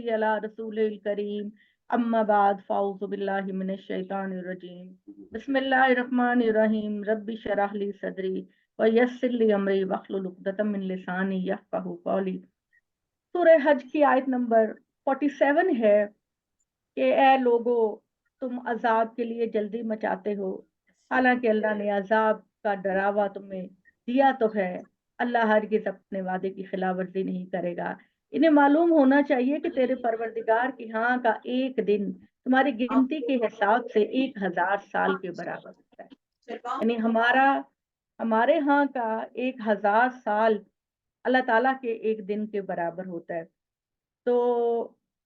सल्ली अला रसूलिल करीम अम्मा बाद फ़ाऊज़ु बिल्लाहि मिनश शैतानिर रजीम बिस्मिल्लाहिर रहमानिर रहीम रब्बि शरह ली सदरी व यस्सिर ली अमरी वहलुल उक़दतम मिन लिसानी यफ़क़हू क़ौली। सूरह हज की आयत नंबर 47 है कि ए लोगो, तुम अजाब के लिए जल्दी मचाते हो, हालांकि अल्लाह ने अजाब का डरावा तुम्हें दिया तो है। अल्लाह हरगिज़ अपने वादे की खिलाफवर्जी नहीं करेगा। इन्हें मालूम होना चाहिए कि तेरे परवरदिगार के यहाँ का एक दिन तुम्हारी गिनती के हिसाब से 1000 साल के बराबर होता है। यानी हमारे यहाँ का 1000 साल अल्लाह ताला के एक दिन के बराबर होता है। तो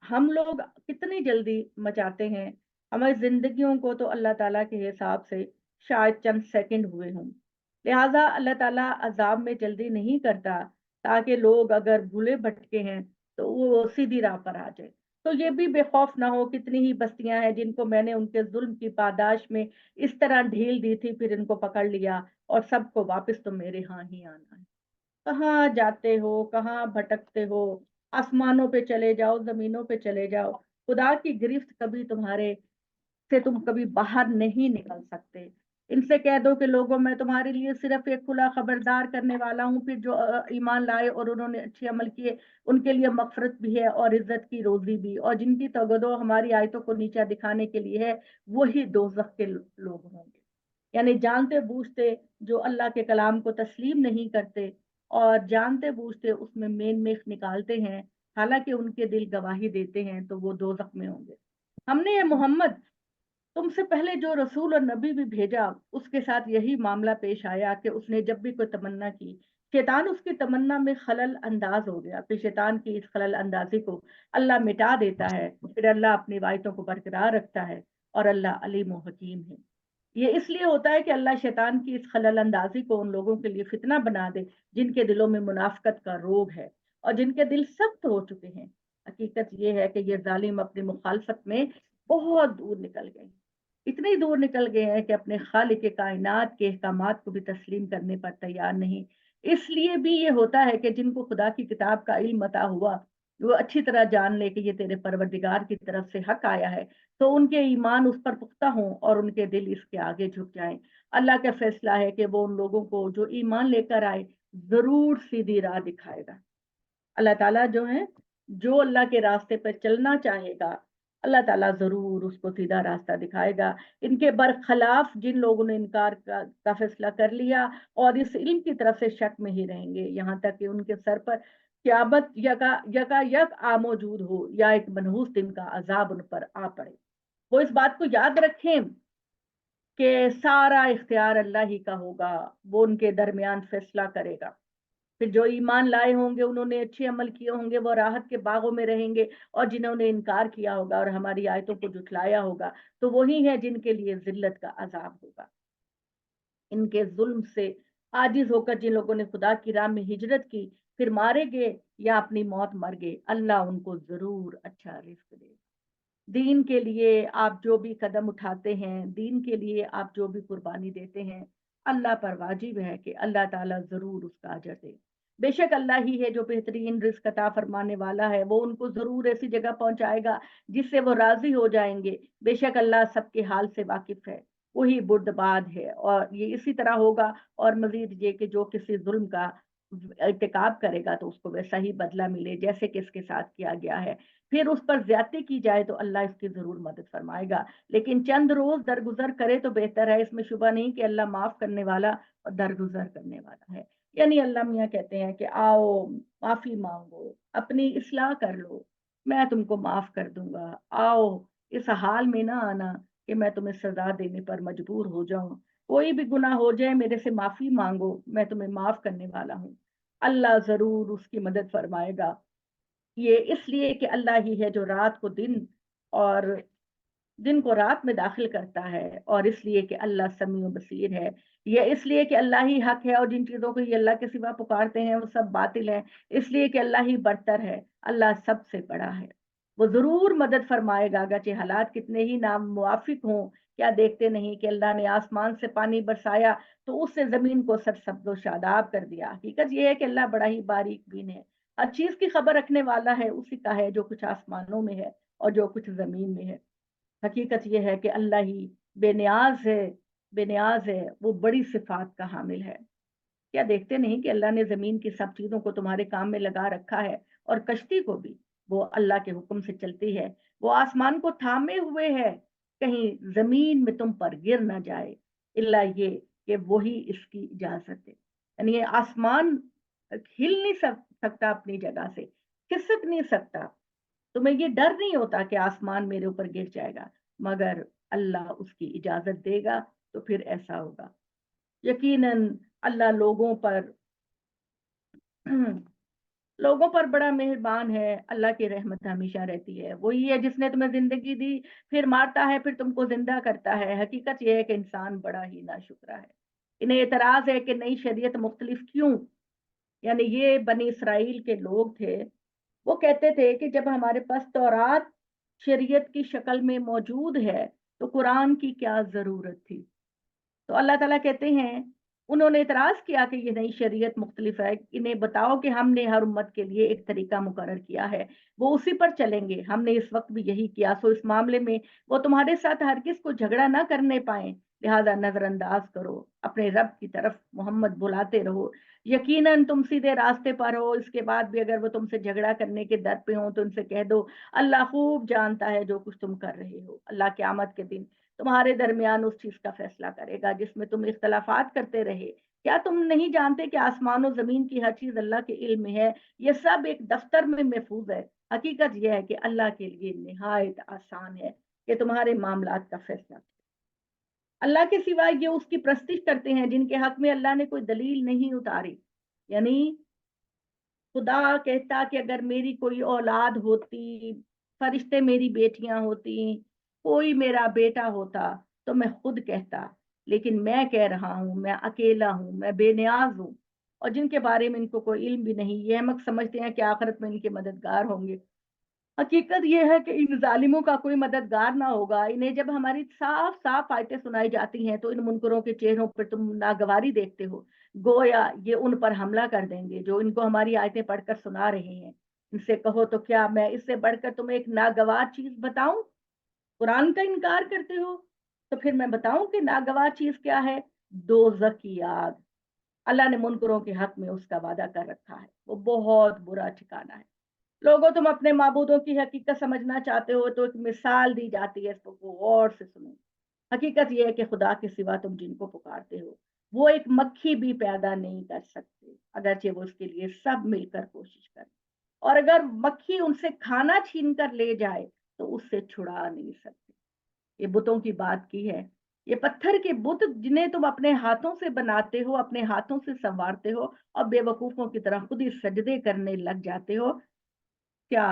हम लोग कितनी जल्दी मचाते हैं। हमारी जिंदगियों को तो अल्लाह ताला के हिसाब से शायद चंद सेकंड हुए हों। लिहाजा अल्लाह ताला अजाब में जल्दी नहीं करता, ताकि लोग अगर भूले भटके हैं तो वो सीधी राह पर आ जाए। तो ये भी बेखौफ ना हो, कितनी ही बस्तियां हैं जिनको मैंने उनके जुल्म की पादाश में इस तरह ढील दी थी, फिर इनको पकड़ लिया और सबको वापस तो मेरे यहाँ ही आना है। कहाँ जाते हो, कहाँ भटकते हो? आसमानों पे चले जाओ, जमीनों पे चले जाओ, खुदा की गिरफ्त कभी तुम्हारे से तुम कभी बाहर नहीं निकल सकते। इनसे कह दो कि लोगों, मैं तुम्हारे लिए सिर्फ एक खुला खबरदार करने वाला हूँ। फिर जो ईमान लाए और उन्होंने अच्छे अमल किए, उनके लिए मगफरत भी है और इज्जत की रोजी भी, और जिनकी तगदो हमारी आयतों को नीचा दिखाने के लिए है, वही दोज़ख के लोग होंगे। यानी जानते बूझते जो अल्लाह के कलाम को तस्लीम नहीं करते और जानते बूझते उसमें मेन मेख निकालते हैं, हालांकि उनके दिल गवाही देते हैं, तो वो दोज़ख में होंगे। हमने ये मोहम्मद तुमसे पहले जो रसूल और नबी भी भेजा, उसके साथ यही मामला पेश आया कि उसने जब भी कोई तमन्ना की, शैतान उसकी तमन्ना में खलल अंदाज हो गया। फिर शैतान की इस खलल अंदाजी को अल्लाह मिटा देता है, फिर अल्लाह अपनी वायतों को बरकरार रखता है और अल्लाह अलीम व हकीम है। ये इसलिए होता है कि अल्लाह शैतान की इस खलल अंदाजी को उन लोगों के लिए फितना बना दे जिनके दिलों में मुनाफकत का रोग है और जिनके दिल सख्त हो चुके हैं। हकीकत ये है कि ये जालिम अपनी मुखालफत में बहुत दूर निकल गए, इतनी दूर निकल गए हैं कि अपने खालिक कायनात के अहकामात को भी तस्लीम करने पर तैयार नहीं। इसलिए भी ये होता है कि जिनको खुदा की किताब का इल्म अता हुआ, वो अच्छी तरह जान ले कि ये तेरे परवरदिगार की तरफ से हक आया है, तो उनके ईमान उस पर पुख्ता हों और उनके दिल इसके आगे झुक जाएं। अल्लाह का फैसला है कि वो उन लोगों को जो ईमान लेकर आए जरूर सीधी राह दिखाएगा। अल्लाह ताला जो है, जो अल्लाह के रास्ते पर चलना चाहेगा, अल्लाह ताला जरूर उसको सीधा रास्ता दिखाएगा। इनके बरखलाफ जिन लोगों ने इनकार का फैसला कर लिया और इस इल्म की तरफ से शक में ही रहेंगे, यहाँ तक कि उनके सर पर क्यामत यका आ मौजूद हो या एक मनहूस दिन का अजाब उन पर आ पड़े। वो इस बात को याद रखें कि सारा इख्तियार अल्लाह ही का होगा, वो उनके दरमियान फैसला करेगा। फिर जो ईमान लाए होंगे, उन्होंने अच्छे अमल किए होंगे, वो राहत के बागों में रहेंगे, और जिन्होंने इनकार किया होगा और हमारी आयतों को झुठलाया होगा, तो वही है जिनके लिए जिल्लत का अजाब होगा। इनके जुल्म से आजिज होकर जिन लोगों ने खुदा की राह में हिजरत की, फिर मारे गए या अपनी मौत मर गए, अल्लाह उनको जरूर अच्छा रिस्क दे। दीन के लिए आप जो भी कदम उठाते हैं, दीन के लिए आप जो भी कुर्बानी देते हैं, अल्लाह पर वाजिब है कि अल्लाह ताला जरूर उसका अजर दे। बेशक अल्लाह ही है जो बेहतरीन रिस्क अता फरमाने वाला है, वो उनको जरूर ऐसी जगह पहुंचाएगा जिससे वो राजी हो जाएंगे। बेशक अल्लाह सबके हाल से वाकिफ है, वही बुर्दबाद है, और ये इसी तरह होगा। और मजीद ये कि जो किसी जुल्म का इर्तिकाब करेगा तो उसको वैसा ही बदला मिले जैसे कि इसके साथ किया गया है। फिर उस पर ज्यादती की जाए तो अल्लाह इसकी जरूर मदद फरमाएगा, लेकिन चंद रोज दरगुजर करे तो बेहतर है। इसमें शुबा नहीं कि अल्लाह माफ करने वाला और दरगुजर करने वाला है। यानी अल्लाह मियाँ कहते हैं कि आओ, माफी मांगो, अपनी इस्लाह कर लो, मैं तुमको माफ कर दूंगा। आओ, इस हाल में ना आना कि मैं तुम्हें सजा देने पर मजबूर हो जाऊं। कोई भी गुनाह हो जाए, मेरे से माफी मांगो, मैं तुम्हें माफ करने वाला हूँ। अल्लाह जरूर उसकी मदद फरमाएगा। ये इसलिए कि अल्लाह ही है जो रात को दिन और दिन को रात में दाखिल करता है, और इसलिए कि अल्लाह समीउ बसीर है। ये इसलिए कि अल्लाह ही हक है और जिन चीजों को ये अल्लाह के सिवा पुकारते हैं वो सब बातिल है। इसलिए कि अल्लाह ही बरतर है, अल्लाह सबसे बड़ा है। वो जरूर मदद फरमाएगा, अगरचे हालात कितने ही नामुवाफिक हों। क्या देखते नहीं कि अल्लाह ने आसमान से पानी बरसाया तो उससे जमीन को सरसब्ज व शादाब कर दिया। हकीकत यह है कि अल्लाह बड़ा ही बारीक बीन है, ہر چیز کی خبر رکھنے والا ہے اسی کا ہے جو کچھ آسمانوں میں ہے اور جو کچھ زمین میں ہے۔ حقیقت یہ ہے کہ اللہ ہی بے نیاز ہے، بے نیاز ہے، وہ بڑی صفات کا حامل ہے۔ کیا دیکھتے نہیں کہ اللہ نے زمین کی سب چیزوں کو تمہارے کام میں لگا رکھا ہے، اور کشتی کو بھی وہ اللہ کے حکم سے چلتی ہے، وہ آسمان کو تھامے ہوئے ہے کہیں زمین میں تم پر گر نہ جائے، اللہ یہ کہ وہی اس کی اجازت ہے۔ یعنی یہ آسمان ہل نہیں سکتا اپنی جگہ سے، کھسک نہیں سکتا، تمہیں یہ ڈر نہیں ہوتا کہ آسمان میرے اوپر گر جائے گا، مگر اللہ اس کی اجازت دے گا تو پھر ایسا ہوگا۔ یقیناً اللہ لوگوں پر بڑا مہربان ہے، اللہ کی رحمت ہمیشہ رہتی ہے۔ وہی ہے جس نے تمہیں زندگی دی، پھر مارتا ہے، پھر تم کو زندہ کرتا ہے۔ حقیقت یہ ہے کہ انسان بڑا ہی ناشکرا ہے۔ انہیں اعتراض ہے کہ نئی شریعت مختلف کیوں؟ یعنی یہ بنی اسرائیل کے لوگ تھے، وہ کہتے تھے کہ جب ہمارے پاس تورات شریعت کی شکل میں موجود ہے تو قرآن کی کیا ضرورت تھی؟ تو اللہ تعالیٰ کہتے ہیں انہوں نے اعتراض کیا کہ یہ نئی شریعت مختلف ہے، انہیں بتاؤ کہ ہم نے ہر امت کے لیے ایک طریقہ مقرر کیا ہے، وہ اسی پر چلیں گے، ہم نے اس وقت بھی یہی کیا، سو اس معاملے میں وہ تمہارے ساتھ ہرگز کو جھگڑا نہ کرنے پائیں، لہذا نظر انداز کرو، اپنے رب کی طرف محمد بلاتے رہو، یقیناً تم سیدھے راستے پر ہو۔ اس کے بعد بھی اگر وہ تم سے جھگڑا کرنے کے در پہ ہوں تو ان سے کہہ دو اللہ خوب جانتا ہے جو کچھ تم کر رہے ہو، اللہ قیامت کے دن تمہارے درمیان اس چیز کا فیصلہ کرے گا جس میں تم اختلافات کرتے رہے۔ کیا تم نہیں جانتے کہ آسمان و زمین کی ہر چیز اللہ کے علم میں ہے، یہ سب ایک دفتر میں محفوظ ہے۔ حقیقت یہ ہے کہ اللہ کے لیے نہایت آسان ہے کہ تمہارے معاملات کا فیصلہ کرے۔ اللہ کے سوا یہ اس کی پرستش کرتے ہیں جن کے حق میں اللہ نے کوئی دلیل نہیں اتاری۔ یعنی خدا کہتا کہ اگر میری کوئی اولاد ہوتی، فرشتے میری بیٹیاں ہوتی، کوئی میرا بیٹا ہوتا تو میں خود کہتا، لیکن میں کہہ رہا ہوں، میں اکیلا ہوں، میں بے نیاز ہوں، اور جن کے بارے میں ان کو کوئی علم بھی نہیں، یہ احمق سمجھتے ہیں کہ آخرت میں ان کے مددگار ہوں گے۔ حقیقت یہ ہے کہ ان ظالموں کا کوئی مددگار نہ ہوگا۔ انہیں جب ہماری صاف صاف آیتیں سنائی جاتی ہیں تو ان منکروں کے چہروں پر تم ناگواری دیکھتے ہو، گویا یہ ان پر حملہ کر دیں گے جو ان کو ہماری آیتیں پڑھ کر سنا رہے ہیں۔ ان سے کہو تو کیا میں اس سے بڑھ کر تمہیں ایک ناگوار چیز بتاؤں؟ قرآن کا انکار کرتے ہو تو پھر میں بتاؤں کہ ناگوار چیز کیا ہے؟ دوزخ کی آگ۔ اللہ نے منکروں کے حق میں اس کا وعدہ کر رکھا ہے، وہ بہت برا ٹھکانہ ہے۔ لوگوں تم اپنے معبودوں کی حقیقت سمجھنا چاہتے ہو تو ایک مثال دی جاتی ہے، اس کو غور سے سنو۔ حقیقت یہ ہے کہ خدا کے سوا تم جن کو پکارتے ہو وہ ایک مکھی بھی پیدا نہیں کر سکتے، اگرچہ وہ اس کے لیے سب مل کر کوشش کریں، اور اگر مکھی ان سے کھانا چھین کر لے جائے تو اس سے چھڑا نہیں سکتے۔ یہ بتوں کی بات کی ہے، یہ پتھر کے بت جنہیں تم اپنے ہاتھوں سے بناتے ہو، اپنے ہاتھوں سے سنوارتے ہو، اور بے وقوفوں کی طرح خود ہی سجدے کرنے لگ جاتے ہو، کیا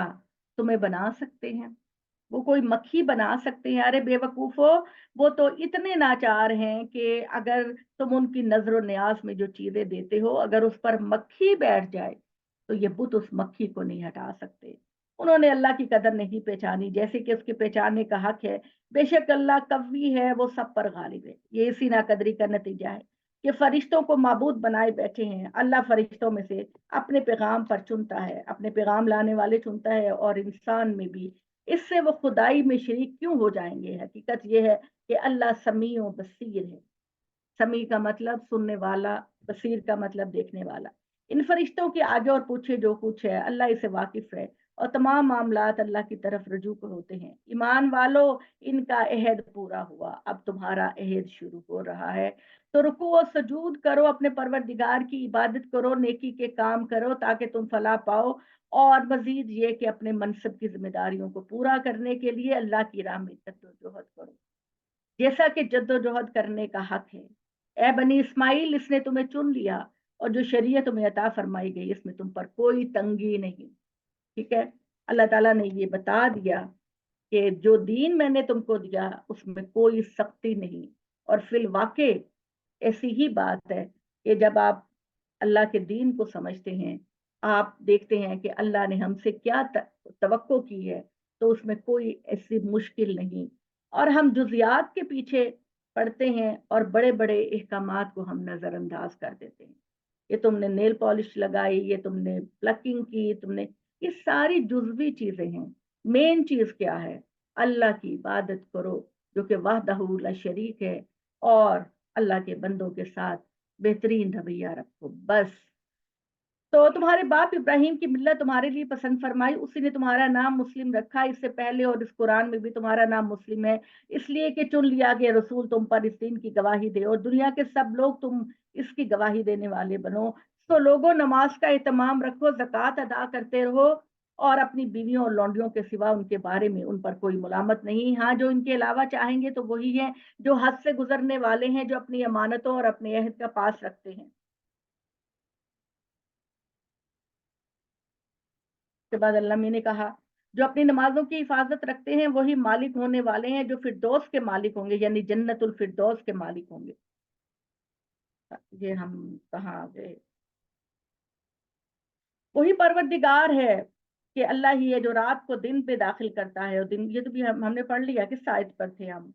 تمہیں بنا سکتے ہیں؟ وہ کوئی مکھی بنا سکتے ہیں؟ ارے بے وقوفو، وہ تو اتنے ناچار ہیں کہ اگر تم ان کی نظر و نیاز میں جو چیزیں دیتے ہو، اگر اس پر مکھی بیٹھ جائے تو یہ بت اس مکھی کو نہیں ہٹا سکتے۔ انہوں نے اللہ کی قدر نہیں پہچانی جیسے کہ اس کے پہچاننے کا حق ہے۔ بے شک اللہ قوی ہے، وہ سب پر غالب ہے۔ یہ اسی ناقدری کا نتیجہ ہے کہ فرشتوں کو معبود بنائے بیٹھے ہیں۔ اللہ فرشتوں میں سے اپنے پیغام پر چنتا ہے، اپنے پیغام لانے والے چنتا ہے، اور انسان میں بھی، اس سے وہ خدائی میں شریک کیوں ہو جائیں گے؟ حقیقت یہ ہے کہ اللہ سمیع و بصیر ہے۔ سمیع کا مطلب سننے والا، بصیر کا مطلب دیکھنے والا۔ ان فرشتوں کے آگے اور پیچھے جو کچھ ہے اللہ اسے واقف ہے، اور تمام معاملات اللہ کی طرف رجوع ہوتے ہیں۔ ایمان والو، ان کا عہد پورا ہوا، اب تمہارا عہد شروع ہو رہا ہے، تو رکوع و سجود کرو، اپنے پروردگار کی عبادت کرو، نیکی کے کام کرو تاکہ تم فلاح پاؤ، اور مزید یہ کہ اپنے منصب کی ذمہ داریوں کو پورا کرنے کے لیے اللہ کی راہ میں جدوجہد کرو جیسا کہ جدوجہد کرنے کا حق ہے۔ اے بنی اسماعیل، اس نے تمہیں چن لیا، اور جو شریعت تمہیں عطا فرمائی گئی اس میں تم پر کوئی تنگی نہیں۔ ٹھیک ہے، اللہ تعالیٰ نے یہ بتا دیا کہ جو دین میں نے تم کو دیا اس میں کوئی سختی نہیں، اور فی الواقع ایسی ہی بات ہے کہ جب آپ اللہ کے دین کو سمجھتے ہیں، آپ دیکھتے ہیں کہ اللہ نے ہم سے کیا توقع کی ہے، تو اس میں کوئی ایسی مشکل نہیں، اور ہم جزیات کے پیچھے پڑتے ہیں اور بڑے بڑے احکامات کو ہم نظر انداز کر دیتے ہیں۔ ये तुमने नेल पॉलिश लगाई, ये तुमने प्लकिंग की, तुमने, ये सारी जुज़वी चीजें हैं। मेन चीज क्या है? अल्लाह की इबादत करो जो कि वहदहू ला शरीक है, और अल्लाह के बंदों के साथ बेहतरीन रवैया रखो, बस। तो तुम्हारे बाप इब्राहिम की मिल्लत तुम्हारे लिए पसंद फरमाई, उसी ने तुम्हारा नाम मुस्लिम रखा इससे पहले, और इस कुरान में भी तुम्हारा नाम मुस्लिम है, इसलिए कि चुन लिया गया रसूल तुम पर इस दीन की गवाही दे और दुनिया के सब लोग तुम इसकी गवाही देने वाले बनो। तो लोगों, नमाज का एहतमाम रखो, ज़कात अदा करते रहो, और अपनी बीवियों और लौंडियों के सिवा उनके बारे में उन पर कोई मुलामत नहीं। हाँ, जो इनके अलावा चाहेंगे तो वही है जो हद से गुजरने वाले हैं, जो अपनी अमानतों और अपने अहद का पास रखते हैं। के बाद अल्लाह ने कहा, जो अपनी नमाजों की हिफाजत रखते हैं वही मालिक होने वाले हैं जो फिरदौस के मालिक होंगे, यानी जन्नतुल फिरदौस के मालिक होंगे। ये हम कहाँ आ गए? वही परवरदिगार है कि अल्लाह ही है जो रात को दिन पे दाखिल करता है, और दिन, ये तो भी हमने पढ़ लिया, किस आयत पर थे हम?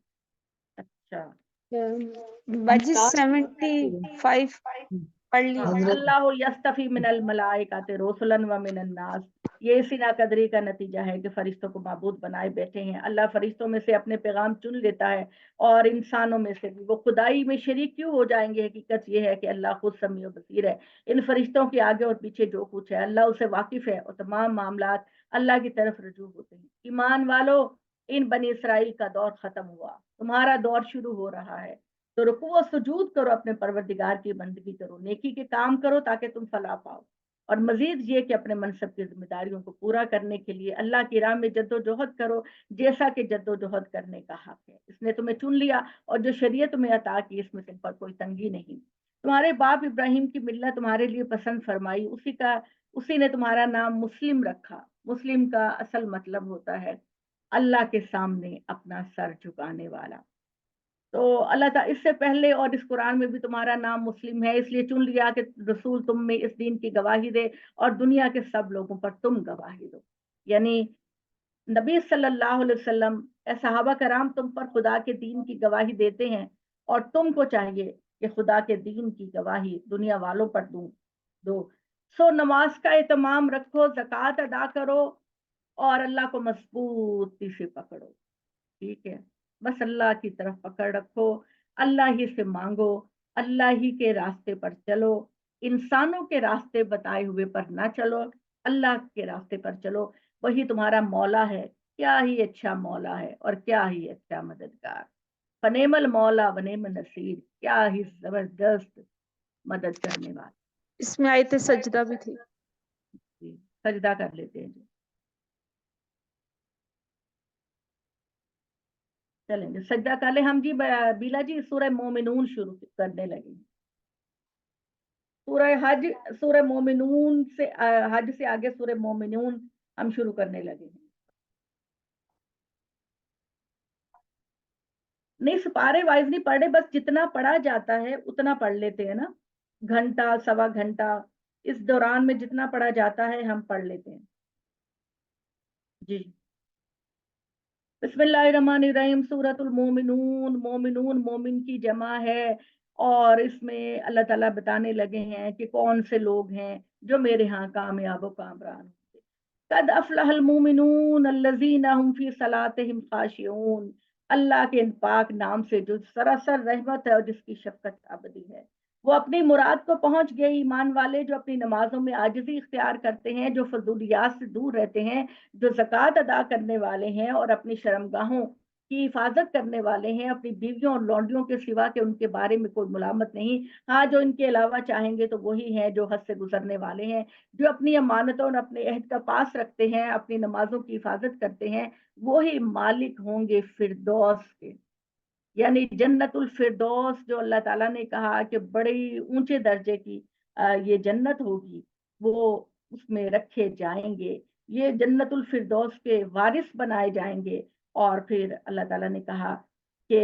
अच्छा, बाजी 75 पढ़ लिया। अल्लाह यस्तफी मिनल मलाइकाति रुसुलन व मिनन नास, ये सिना कदरी का नतीजा है कि फरिश्तों को माबूद बनाए बैठे हैं। अल्लाह फरिश्तों में से अपने पैगाम चुन लेता है, और इंसानों में से भी। वो खुदाई में शरीक क्यों हो जाएंगे? हकीकत ये है कि अल्लाह खुद समीउ बसीर है। इन फरिश्तों के आगे और पीछे जो कुछ है अल्लाह उसे वाकिफ है, और तमाम मामलात अल्लाह की तरफ रजू होते हैं। ईमान वालों, इन बनी इसराइल का दौर खत्म हुआ, तुम्हारा दौर शुरू हो रहा है। तो रुकू और सुजूद करो, अपने परवरदिगार की बंदगी करो, नेकी के काम करो ताकि तुम फलाह पाओ। और मजीद ये कि अपने मनसब की जिम्मेदारियों को पूरा करने के लिए अल्लाह की राह में जद्दोजहद करो, जैसा कि जद्दोजहद करने का हक है। इसने तुम्हें चुन लिया, और जो शरीयत तुम्हें अता की इसमें तुम पर कोई तंगी नहीं। तुम्हारे बाप इब्राहिम की मिल्लत तुम्हारे लिए पसंद फरमाई, उसी ने तुम्हारा नाम मुस्लिम रखा। मुस्लिम का असल मतलब होता है अल्लाह के सामने अपना सर झुकाने वाला। तो अल्लाह ताला इससे पहले और इस कुरान में भी तुम्हारा नाम मुस्लिम है, इसलिए चुन लिया कि रसूल तुम में इस दीन की गवाही दे और दुनिया के सब लोगों पर तुम गवाही दो। यानी नबी सल्लल्लाहु अलैहि वसल्लम, सहाबा कराम तुम पर खुदा के दीन की गवाही देते हैं, और तुमको चाहिए कि खुदा के दीन की गवाही दुनिया वालों पर दो। सो नमाज का एहतमाम रखो, ज़कात अदा करो, और अल्लाह को मजबूती से पकड़ो। ठीक है, बस अल्लाह की तरफ पकड़ रखो, अल्लाह ही से मांगो, अल्लाह ही के रास्ते पर चलो, इंसानों के रास्ते बताए हुए पर ना चलो, अल्लाह के रास्ते पर चलो। वही तुम्हारा मौला है, क्या ही अच्छा मौला है और क्या ही अच्छा मददगार। फनेमल मौला वनेम नसीर, क्या ही जबरदस्त मदद करने वाला। इसमें आयत सजदा भी थी। सजदा कर लेते हैं जी, चलेंगे सजदा कर ले हम जी। बीला जी, सूरह मोमिनून शुरू करने लगे। सूरह हज, सूरह मोमिनून से हज से आगे सूरह मोमिनून हम शुरू करने लगे हैं। नहीं, सुपारे वाइज नहीं पढ़ रहे, बस जितना पढ़ा जाता है उतना पढ़ लेते हैं ना, घंटा सवा घंटा, इस दौरान में जितना पढ़ा जाता है हम पढ़ लेते हैं जी। बिस्मिल्लाहिर्रहमानिर्रहीम। सूरतुल मोमिनून, मोमिनून मोमिन की जमा है, और इसमें अल्लाह ताला बताने लगे हैं कि कौन से लोग हैं जो मेरे यहाँ कामयाब व कामरान होंगे। कद अफलहल मोमिनून अल्लज़ीना हुम फी सलातिहिम खाशिऊन। अल्लाह के इन पाक नाम से जो सरासर रहमत है और जिसकी शफकत अबदी है। वो अपनी मुराद को पहुंच गए ईमान वाले जो अपनी नमाजों में आजिज़ी इख्तियार करते हैं, जो फजूलियात से दूर रहते हैं, जो ज़कात अदा करने वाले हैं और अपनी शर्मगाहों की हिफाजत करने वाले हैं, अपनी बीवियों और लौंडियों के सिवा के उनके बारे में कोई मुलामत नहीं। हाँ, जो इनके अलावा चाहेंगे तो वही हैं जो हद से गुजरने वाले हैं, जो अपनी अमानतों और अपने अहद का पास रखते हैं, अपनी नमाजों की हिफाजत करते हैं, वो ही मालिक होंगे फिरदौस के, यानी जन्नतुल फिरदौस। जो अल्लाह ताला ने कहा कि बड़ी ऊंचे दर्जे की ये जन्नत होगी, वो उसमें रखे जाएंगे, ये जन्नतुल फिरदौस के वारिस बनाए जाएंगे। और फिर अल्लाह ताला ने कहा कि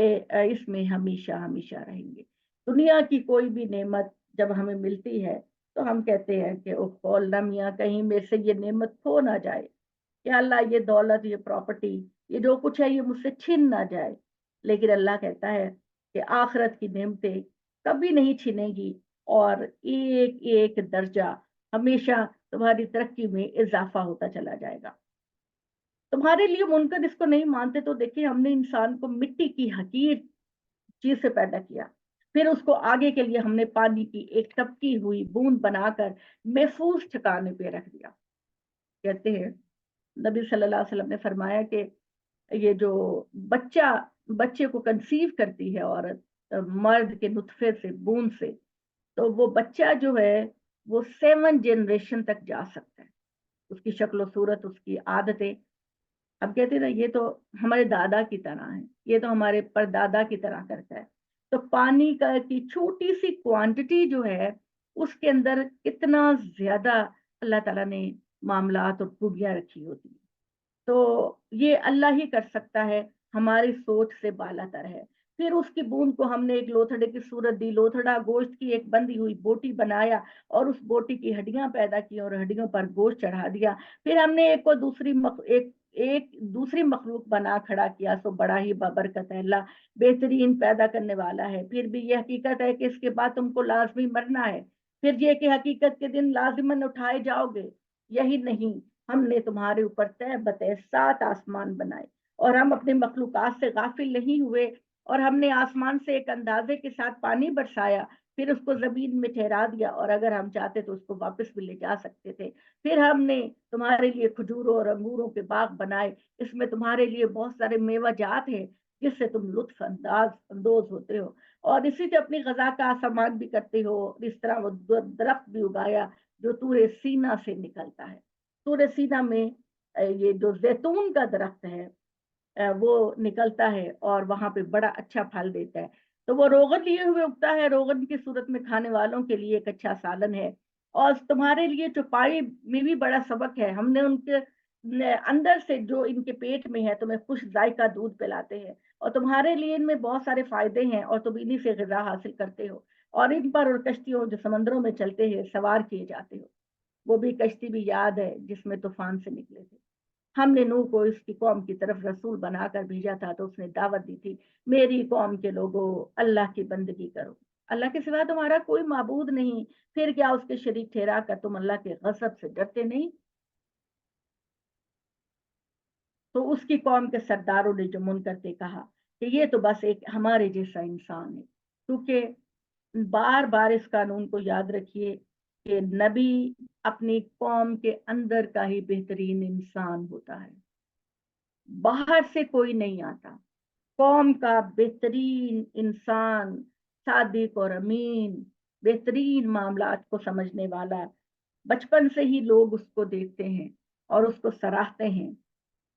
इसमें हमेशा हमेशा रहेंगे। दुनिया की कोई भी नेमत जब हमें मिलती है तो हम कहते हैं कि ओह अल्लाह मियाँ, कहीं मेरे से ये नेमत खो ना जाए, या अल्लाह ये दौलत, ये प्रॉपर्टी, ये जो कुछ है ये मुझसे छिन ना जाए। लेकिन अल्लाह कहता है कि आखिरत की नेमतें कभी नहीं छिनेगी, اور ایک ایک درجہ ہمیشہ تمہاری ترقی میں اضافہ ہوتا چلا جائے گا۔ تمہارے لیے منکر اس کو نہیں مانتے تو دیکھیں، ہم نے انسان کو مٹی کی حقیر چیز سے پیدا کیا، پھر اس کو آگے کے لیے ہم نے پانی کی ایک ٹپکی ہوئی بوند بنا کر محفوظ ٹھکانے پہ رکھ دیا۔ کہتے ہیں نبی صلی اللہ علیہ وسلم نے فرمایا کہ یہ جو بچے کو کنسیو کرتی ہے عورت مرد کے نطفے سے، بوند سے، تو وہ بچہ جو ہے وہ 7 جنریشن تک جا سکتا ہے، اس کی شکل و صورت، اس کی عادتیں۔ اب کہتے ہیں نا یہ تو ہمارے دادا کی طرح ہے، یہ تو ہمارے پردادا کی طرح کرتا ہے، تو پانی کی چھوٹی سی کوانٹٹی جو ہے اس کے اندر اتنا زیادہ اللہ تعالیٰ نے معاملات اور خوبیاں رکھی ہوتی ہیں۔ تو یہ اللہ ہی کر سکتا ہے، ہماری سوچ سے بالا تر ہے۔ پھر اس کی بوند کو ہم نے ایک لوتھڑے کی صورت دی، لوتھڑا گوشت کی ایک بندی ہوئی بوٹی بنایا اور اس بوٹی کی ہڈیاں پیدا کی اور ہڈیوں پر گوشت چڑھا دیا۔ پھر ہم نے ایک دوسری مخلوق بنا کھڑا کیا، سو بڑا ہی بابرکت ہے اللہ، بہترین پیدا کرنے والا ہے۔ پھر بھی یہ حقیقت ہے کہ اس کے بعد تم کو لازمی مرنا ہے، پھر یہ کہ حقیقت کے دن لازماً اٹھائے جاؤ گے۔ یہی نہیں، ہم نے تمہارے اوپر طے بتے 7 آسمان بنائے اور ہم اپنی مخلوقات سے غافل نہیں ہوئے، اور ہم نے آسمان سے ایک اندازے کے ساتھ پانی برسایا، پھر اس کو زمین میں ٹھہرا دیا، اور اگر ہم چاہتے تو اس کو واپس بھی لے جا سکتے تھے۔ پھر ہم نے تمہارے لیے کھجوروں اور انگوروں کے باغ بنائے، اس میں تمہارے لیے بہت سارے میوہ جات ہیں جس سے تم لطف اندوز ہوتے ہو، اور اسی سے اپنی غذا کا سامان بھی کرتے ہو۔ اس طرح وہ درخت بھی اگایا جو طور سینا سے نکلتا ہے۔ طور سینا میں یہ جو زیتون کا درخت ہے وہ نکلتا ہے اور وہاں پہ بڑا اچھا پھل دیتا ہے، تو وہ روغن لیے ہوئے اگتا ہے، روغن کی صورت میں کھانے والوں کے لیے ایک اچھا سالن ہے۔ اور تمہارے لیے چوپائی میں بھی بڑا سبق ہے، ہم نے ان کے اندر سے جو ان کے پیٹ میں ہے تمہیں خوش ذائقہ دودھ پلاتے ہیں، اور تمہارے لیے ان میں بہت سارے فائدے ہیں، اور تم انہی سے غذا حاصل کرتے ہو، اور ان پر اور کشتیوں جو سمندروں میں چلتے ہیں سوار کیے جاتے ہو۔ وہ بھی کشتی بھی یاد ہے جس میں طوفان سے نکلے تھے۔ ہم نے نوح کو اس کی قوم کی طرف رسول بنا کر بھیجا تھا، تو اس نے دعوت دی تھی، میری قوم کے لوگوں اللہ کی بندگی کرو، اللہ کے سوا تمہارا کوئی معبود نہیں، پھر کیا اس کے شریک ٹھہرا کر تم اللہ کے غضب سے ڈرتے نہیں؟ تو اس کی قوم کے سرداروں نے جو منکر سے کہا کہ یہ تو بس ایک ہمارے جیسا انسان ہے، کیونکہ بار بار اس قانون کو یاد رکھیے کہ نبی اپنی قوم کے اندر کا ہی بہترین انسان ہوتا ہے، باہر سے کوئی نہیں آتا۔ قوم کا بہترین انسان، صادق اور امین، بہترین معاملات کو سمجھنے والا، بچپن سے ہی لوگ اس کو دیکھتے ہیں اور اس کو سراہتے ہیں،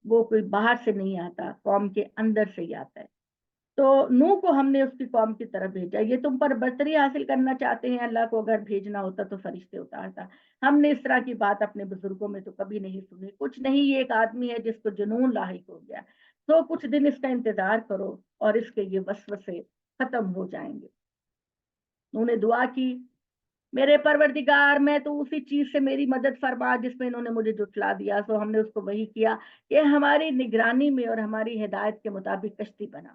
وہ کوئی باہر سے نہیں آتا، قوم کے اندر سے ہی آتا ہے۔ تو نوح کو ہم نے اس کی قوم کی طرف بھیجا، یہ تم پر برتری حاصل کرنا چاہتے ہیں، اللہ کو اگر بھیجنا ہوتا تو فرشتے اتارتا۔ ہم نے اس طرح کی بات اپنے بزرگوں میں تو کبھی نہیں سنی، کچھ نہیں، یہ ایک آدمی ہے جس کو جنون لاحق ہو گیا، تو کچھ دن اس کا انتظار کرو اور اس کے یہ وسوسے ختم ہو جائیں گے۔ انہوں نے دعا کی، میرے پروردگار میں تو اسی چیز سے میری مدد فرما جس میں انہوں نے مجھے جھٹلا دیا، سو ہم نے اس کو وہی کیا کہ ہماری نگرانی میں اور ہماری ہدایت کے مطابق کشتی بنا،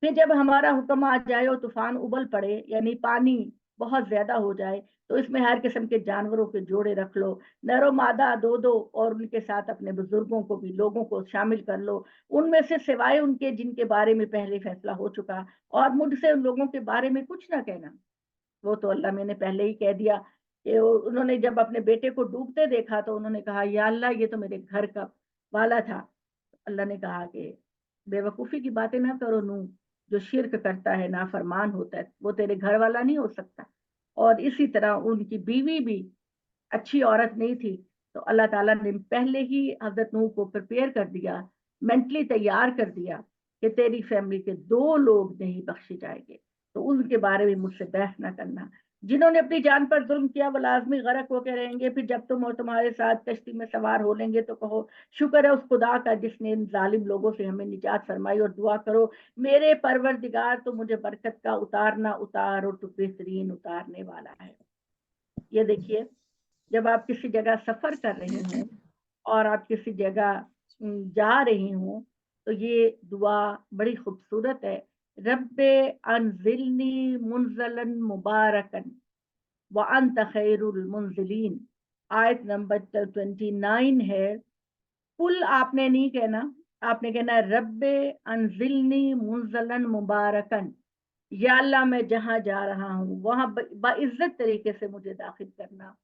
پھر جب ہمارا حکم آ جائے اور طوفان ابل پڑے، یعنی پانی بہت زیادہ ہو جائے، تو اس میں ہر قسم کے جانوروں کے جوڑے رکھ لو، نر و مادہ دو، اور ان کے ساتھ اپنے بزرگوں کو بھی، لوگوں کو شامل کر لو، ان میں سے سوائے ان کے جن کے بارے میں پہلے فیصلہ ہو چکا، اور مجھ سے ان لوگوں کے بارے میں کچھ نہ کہنا۔ وہ تو اللہ میں نے پہلے ہی کہہ دیا کہ انہوں نے جب اپنے بیٹے کو ڈوبتے دیکھا تو انہوں نے کہا یا اللہ یہ تو میرے گھر کا والا تھا۔ اللہ نے کہا کہ بے وقوفی کی باتیں نہ کرو نوح، جو شرک کرتا ہے نافرمان ہوتا ہے وہ تیرے گھر والا نہیں ہو سکتا۔ اور اسی طرح ان کی بیوی بھی اچھی عورت نہیں تھی، تو اللہ تعالیٰ نے پہلے ہی حضرت نوح کو پریپیئر کر دیا، مینٹلی تیار کر دیا کہ تیری فیملی کے 2 لوگ نہیں بخشے جائیں گے، تو ان کے بارے میں مجھ سے بحث نہ کرنا۔ جنہوں نے اپنی جان پر ظلم کیا وہ لازمی غرق ہو کے رہیں گے، پھر جب تم اور تمہارے ساتھ کشتی میں سوار ہو لیں گے تو کہو شکر ہے اس خدا کا جس نے ان ظالم لوگوں سے ہمیں نجات فرمائی، اور دعا کرو میرے پروردگار تو مجھے برکت کا اتارنا اتار، اور تو بہترین اتارنے والا ہے۔ یہ دیکھیے، جب آپ کسی جگہ سفر کر رہے ہوں اور آپ کسی جگہ جا رہی ہوں تو یہ دعا بڑی خوبصورت ہے، رب انزلنی منزلا مبارکن، वअन्त खैरुल मुंज़िलीन। आयत नंबर 29 है। कुल आपने नहीं कहना, आपने कहना रब्बे अनजिलनी मुंज़लन मुबारकन, या अल्लाह मैं जहां जा रहा हूँ वहां बाइज्जत तरीके से मुझे दाखिल करना,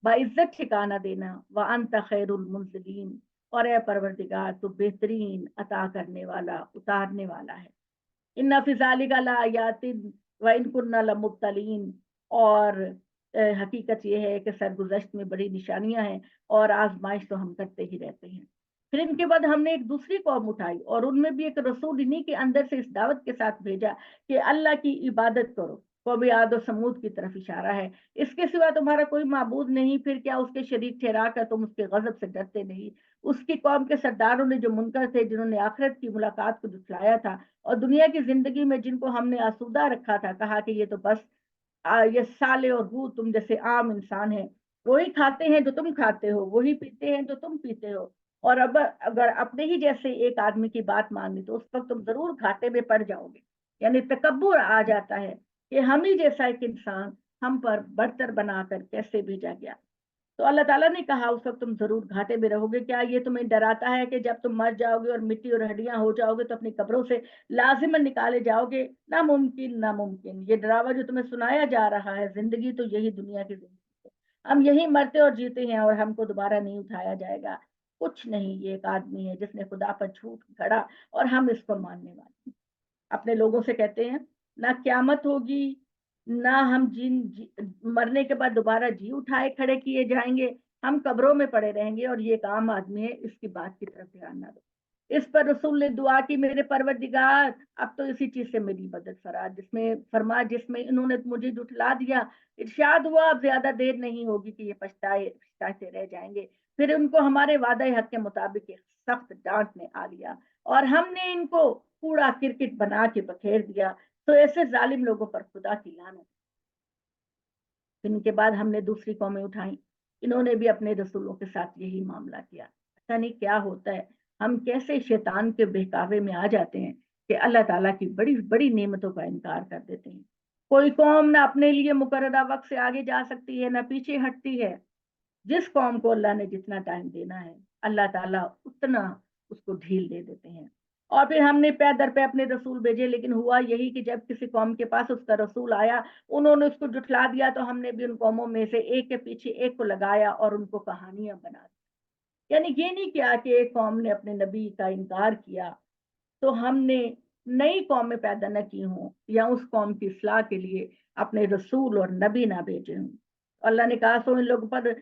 बाइज्जत ठिकाना देना। व अंत खैरुल मुंज़िलीन, और ए परवरदिगार तो बेहतरीन अता करने वाला, उतारने वाला है। इन्ना फी ज़ालिका लायातिन व इन कुन्ना लमुब्तलीन, और हकीकत यह है कि सरगुज़श्त में बड़ी निशानियां हैं और आजमाइश तो हम करते ही रहते हैं। फिर इनके बाद हमने एक दूसरी कौम उठाई और उनमें भी एक रसूल इन्हीं के अंदर से इस दावत के साथ भेजा कि अल्लाह की इबादत करो। कौम आद और समूद की तरफ इशारा है। इसके सिवा तुम्हारा कोई माबूद नहीं, फिर क्या उसके शरीक ठहरा कर तुम उसके गजब से डरते नहीं। उसकी कौम के सरदारों ने जो मुनकर थे, जिन्होंने आखिरत की मुलाकात को झुठलाया था और दुनिया की जिंदगी में जिनको हमने आसूदा रखा था, कहा कि ये तो बस ये साले और हूद तुम जैसे आम इंसान है, वही खाते हैं जो तुम खाते हो, वही पीते हैं जो तुम पीते हो, और अब अगर अपने ही जैसे एक आदमी की बात मानी तो उस वक्त तुम जरूर घाटे में पड़ जाओगे। यानी तकब्बुर आ जाता है कि हम ही जैसा एक इंसान हम पर बढ़तर बनाकर कैसे भेजा गया। तो अल्लाह ताला ने कहा उस वक्त तुम जरूर घाटे में रहोगे। क्या ये तुम्हें डराता है कि जब तुम मर जाओगे और मिट्टी और हड्डियां हो जाओगे तो अपनी कब्रों से लाजिमन निकाले जाओगे? नामुमकिन, नामुमकिन। ये डरावा जो तुम्हें सुनाया जा रहा है, जिंदगी तो यही दुनिया की जिंदगी है, हम यही मरते और जीते हैं और हमको दोबारा नहीं उठाया जाएगा। कुछ नहीं, ये एक आदमी है जिसने खुदा पर झूठ गढ़ा और हम इसको मानने वाले हैं। अपने लोगों से कहते हैं ना क्यामत होगी, ना हम मरने के बाद दोबारा जी उठाए खड़े किए जाएंगे, हम कब्रों में पड़े रहेंगे और ये एक आम आदमी है, इसकी बात की तरफ ध्यान ना दो। इस पर रसूल ने दुआ की, मेरे परवरदिगार अब तो इसी चीज से मेरी मदद फरा जिसमें इन्होंने मुझे जुटला दिया। इरशाद हुआ अब ज्यादा देर नहीं होगी कि ये पछताते रह जाएंगे। फिर उनको हमारे वादा हक के मुताबिक एक सख्त डांट ने आ लिया और हमने इनको कूड़ा किरकिट बना के बखेर दिया। तो ऐसे जालिम लोगों पर खुदा की लानत। इनके बाद हमने दूसरी कौमें उठाई, इन्होंने भी अपने रसूलों के साथ यही मामला किया। पता नहीं क्या होता है, हम कैसे शैतान के बहकावे में आ जाते हैं कि अल्लाह ताला की बड़ी बड़ी नेमतों का इनकार कर देते हैं। कोई कौम ना अपने लिए मुकर्ररा वक्त से आगे जा सकती है ना पीछे हटती है। जिस कौम को अल्लाह ने जितना टाइम देना है, अल्लाह ताला उतना उसको ढील दे देते हैं। और फिर हमने पै दर पे अपने रसूल भेजे, लेकिन हुआ यही कि जब किसी कौम के पास उसका रसूल आया, उन्होंने उसको जुठला दिया, तो हमने भी उन कौमों में से एक के पीछे एक को लगाया और उनको कहानियां बना दी। यानी ये नहीं किया कि एक कौम ने अपने नबी का इनकार किया तो हमने नई कौमें पैदा न की हों या उस कौम की इस्लाह के लिए अपने रसूल और नबी ना भेजे हों। अल्लाह ने कहा सो इन लोगों पर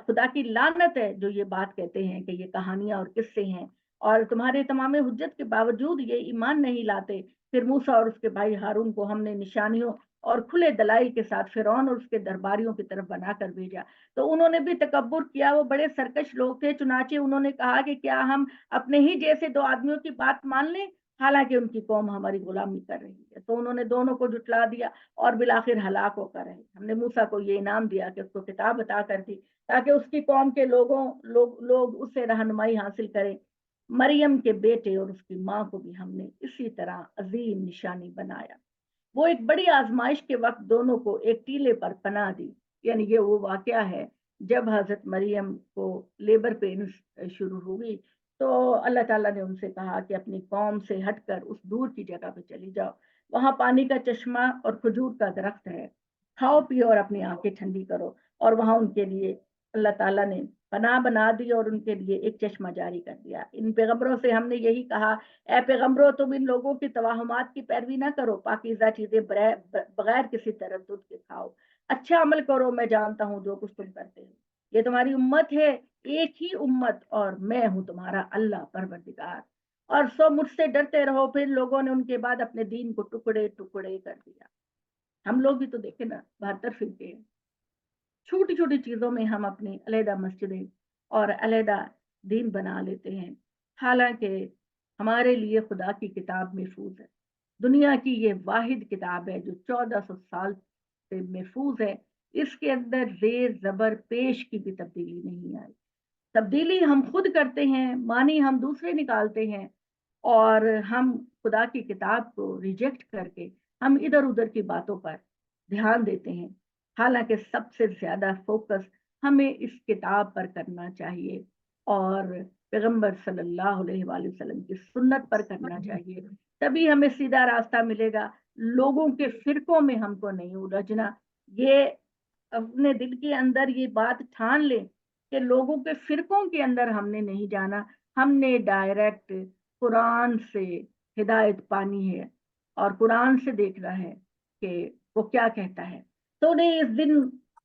खुदा की लानत है जो ये बात कहते हैं कि ये कहानियां और किस्से हैं और तुम्हारे तमाम हुज्जत के बावजूद ये ईमान नहीं लाते। फिर मूसा और उसके भाई हारून को हमने निशानियों और खुले दलाइल के साथ फिरौन और उसके दरबारियों की तरफ बनाकर भेजा, तो उन्होंने भी तकब्बुर किया। वो बड़े सरकश लोग थे, चुनाचे उन्होंने कहा कि क्या हम अपने ही जैसे दो आदमियों की बात मान लें, हालांकि उनकी कौम हमारी गुलामी कर रही है। तो उन्होंने दोनों को जुटला दिया और बिलाखिर हलाक होकर रहे। हमने मूसा को ये इनाम दिया कि उसको किताब अता कर दी ताकि उसकी कौम के लोग उससे रहनुमाई हासिल करें। मरियम के बेटे और उसकी माँ को भी हमने इसी तरह अजीम निशानी बनाया। वो एक बड़ी आजमाइश के वक्त दोनों को एक टीले पर पनाह दी। यानी ये वो वाकया है जब हजरत मरियम को लेबर पेन शुरू हुई, तो अल्लाह ताला ने उनसे कहा कि अपनी कौम से हटकर उस दूर की जगह पे चली जाओ, वहां पानी का चश्मा और खजूर का दरख्त है, खाओ पियो और अपनी आंखें ठंडी करो। और वहां उनके लिए अल्लाह ताला ने पनाह बना दी और उनके लिए एक चश्मा जारी कर दिया। इन पैगंबरों से हमने यही कहा, ए पैगंबरों तुम इन लोगों की तवाहमात की पैरवी ना करो, पाकीज़ा चीजें बगैर किसी तरद्दुद के खाओ, अच्छा अमल करो, मैं जानता हूँ जो कुछ तुम करते हो। ये तुम्हारी उम्मत है, एक ही उम्मत, और मैं हूँ तुम्हारा अल्लाह परवरदिगार, और सो मुझसे डरते रहो। फिर लोगों ने उनके बाद अपने दीन को टुकड़े टुकड़े कर दिया। हम लोग भी तो देखे ना, बहत्तर फिरके, छोटी छोटी चीजों में हम अपनी अलहदा मस्जिदें और अलहदा दीन बना लेते हैं। हालांकि हमारे लिए खुदा की किताब महफूज है, दुनिया की ये वाहिद किताब है जो 1400 साल से महफूज है। इसके अंदर रेर जबर पेश की भी तब्दीली नहीं आई। तब्दीली हम खुद करते हैं, मानी हम दूसरे निकालते हैं, और हम खुदा की किताब को रिजेक्ट करके हम इधर उधर की बातों पर ध्यान देते हैं। حالانکہ سب سے زیادہ فوکس ہمیں اس کتاب پر کرنا چاہیے اور پیغمبر صلی اللہ علیہ وآلہ وسلم کی سنت پر کرنا چاہیے، تبھی ہمیں سیدھا راستہ ملے گا۔ لوگوں کے فرقوں میں ہم کو نہیں الجھنا، یہ اپنے دل کے اندر یہ بات ٹھان لے کہ لوگوں کے فرقوں کے اندر ہم نے نہیں جانا، ہم نے ڈائریکٹ قرآن سے ہدایت پانی ہے اور قرآن سے دیکھنا ہے کہ وہ کیا کہتا ہے۔ تو انہیں اس دن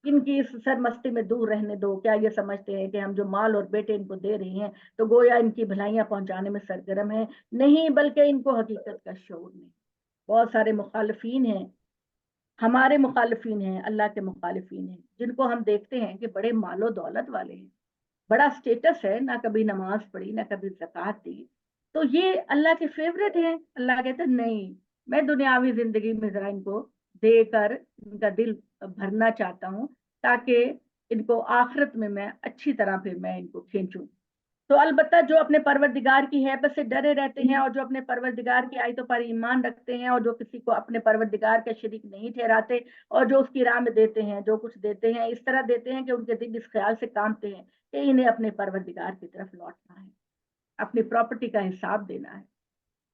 ان کی اس سرمستی میں دور رہنے دو۔ کیا یہ سمجھتے ہیں کہ ہم جو مال اور بیٹے ان کو دے رہے ہیں تو گویا ان کی بھلائیاں پہنچانے میں سرگرم ہیں؟ نہیں، بلکہ ان کو حقیقت کا شعور نہیں۔ بہت سارے مخالفین ہیں، ہمارے مخالفین ہیں، اللہ کے مخالفین ہیں، جن کو ہم دیکھتے ہیں کہ بڑے مال و دولت والے ہیں، بڑا سٹیٹس ہے، نہ کبھی نماز پڑھی نہ کبھی زکوٰۃ دی، تو یہ اللہ کے فیورٹ ہیں۔ اللہ کہتے ہیں نہیں، میں دنیاوی زندگی میں ذرا ان کو دے کر ان کا دل بھرنا چاہتا ہوں تاکہ ان کو آخرت میں اچھی طرح پھر میں ان کو کھینچوں۔ تو البتہ جو اپنے پروردگار کی ہیبت سے ڈرے رہتے ہیں اور جو اپنے پروردگار کی آیتوں پر ایمان رکھتے ہیں اور جو کسی کو اپنے پروردگار کا شریک نہیں ٹھہراتے اور جو اس کی راہ میں دیتے ہیں، جو کچھ دیتے ہیں اس طرح دیتے ہیں کہ ان کے دل اس خیال سے کامتے ہیں کہ انہیں اپنے پروردگار کی طرف لوٹنا ہے، اپنی پراپرٹی کا حساب دینا ہے،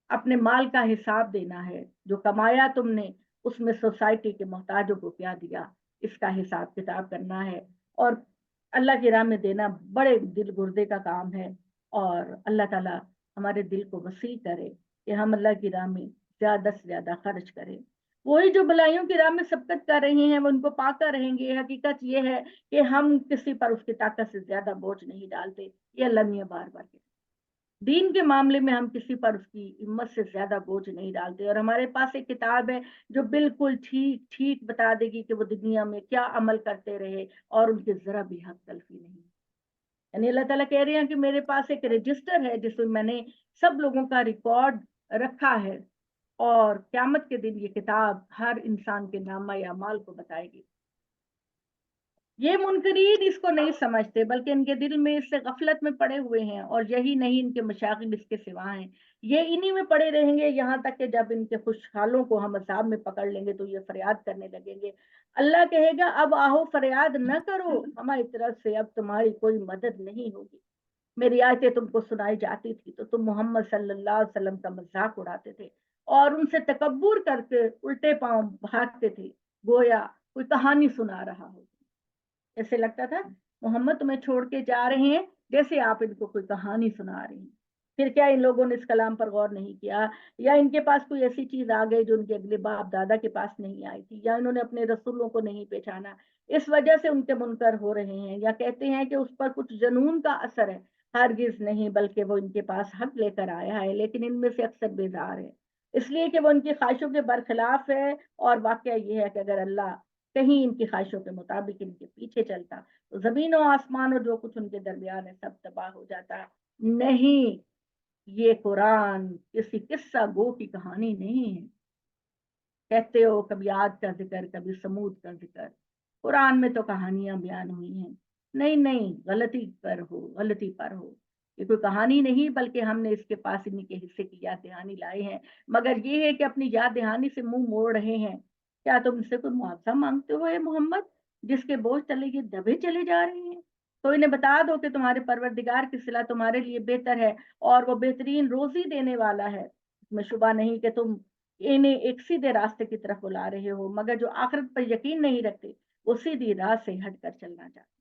اپنے مال کا حساب دینا ہے، جو کمایا تم نے اس میں سوسائٹی کے محتاجوں کو کیا دیا، اس کا حساب کتاب کرنا ہے۔ اور اللہ کی راہ میں دینا بڑے دل گردے کا کام ہے، اور اللہ تعالیٰ ہمارے دل کو وسیع کرے کہ ہم اللہ کی راہ میں زیادہ سے زیادہ خرچ کریں۔ وہی جو بلائیوں کی راہ میں سبقت کر رہے ہیں وہ ان کو پا کر رہیں گے۔ حقیقت یہ ہے کہ ہم کسی پر اس کی طاقت سے زیادہ بوجھ نہیں ڈالتے، یہ اللہ میاں بار بار کہتے ہیں۔ دین کے معاملے میں ہم کسی پر اس کی ہمت سے زیادہ بوجھ نہیں ڈالتے، اور ہمارے پاس ایک کتاب ہے جو بالکل ٹھیک ٹھیک بتا دے گی کہ وہ دنیا میں کیا عمل کرتے رہے اور ان کے ذرا بھی حق تلفی نہیں۔ یعنی اللہ تعالیٰ کہہ رہے ہیں کہ میرے پاس ایک رجسٹر ہے جس میں نے سب لوگوں کا ریکارڈ رکھا ہے، اور قیامت کے دن یہ کتاب ہر انسان کے نامہ اعمال کو بتائے گی۔ یہ منکرین اس کو نہیں سمجھتے، بلکہ ان کے دل میں اس سے غفلت میں پڑے ہوئے ہیں، اور یہی نہیں ان کے مشاغل اس کے سوا ہیں۔ یہ انہی میں پڑے رہیں گے یہاں تک کہ جب ان کے خوشحالوں کو ہم عذاب میں پکڑ لیں گے تو یہ فریاد کرنے لگیں گے۔ اللہ کہے گا اب آہو فریاد نہ کرو، ہماری طرف سے اب تمہاری کوئی مدد نہیں ہوگی۔ میری آیتیں تم کو سنائی جاتی تھی تو تم محمد صلی اللہ علیہ وسلم کا مذاق اڑاتے تھے اور ان سے تکبر کر کے الٹے پاؤں بھاگتے تھے، گویا کوئی کہانی سنا رہا ہو۔ ایسے لگتا تھا محمد تمہیں چھوڑ کے جا رہے ہیں جیسے آپ ان کو کوئی کہانی سنا رہے ہیں۔ پھر کیا ان لوگوں نے اس کلام پر غور نہیں کیا، یا ان کے پاس کوئی ایسی چیز آ گئی جو ان کے اگلے باپ دادا کے پاس نہیں آئی تھی، یا انہوں نے اپنے رسولوں کو نہیں پہچانا، اس وجہ سے ان کے منکر ہو رہے ہیں، یا کہتے ہیں کہ اس پر کچھ جنون کا اثر ہے؟ ہرگز نہیں، بلکہ وہ ان کے پاس حق لے کر آیا ہے، لیکن ان میں سے اکثر بیزار ہے، اس لیے کہ وہ ان کی خواہشوں کے برخلاف ہے۔ اور واقعہ یہ ہے کہ اگر اللہ کہیں ان کی خواہشوں کے مطابق ان کے پیچھے چلتا تو زمین و آسمان اور جو کچھ ان کے درمیان ہے سب تباہ ہو جاتا۔ نہیں، یہ قرآن کسی قصہ گو کی کہانی نہیں ہے۔ کہتے ہو کبھی عاد کا ذکر، کبھی سمود کا ذکر، قرآن میں تو کہانیاں بیان ہوئی ہیں۔ نہیں نہیں، غلطی پر ہو، یہ کوئی کہانی نہیں، بلکہ ہم نے اس کے پاس انہی کے حصے کی یاد دہانی لائے ہیں، مگر یہ ہے کہ اپنی یاد دہانی سے منہ موڑ رہے ہیں۔ کیا تم سے کوئی معاوضہ مانگتے ہو اے محمد، جس کے بوجھ تلے یہ دبے چلے جا رہے ہیں؟ تو انہیں بتا دو کہ تمہارے پروردگار کی صلح تمہارے لیے بہتر ہے، اور وہ بہترین روزی دینے والا ہے۔ اس میں شبہ نہیں کہ تم انہیں ایک سیدھے راستے کی طرف بلا رہے ہو، مگر جو آخرت پر یقین نہیں رکھتے وہ سیدھی راہ سے ہٹ کر چلنا چاہتے۔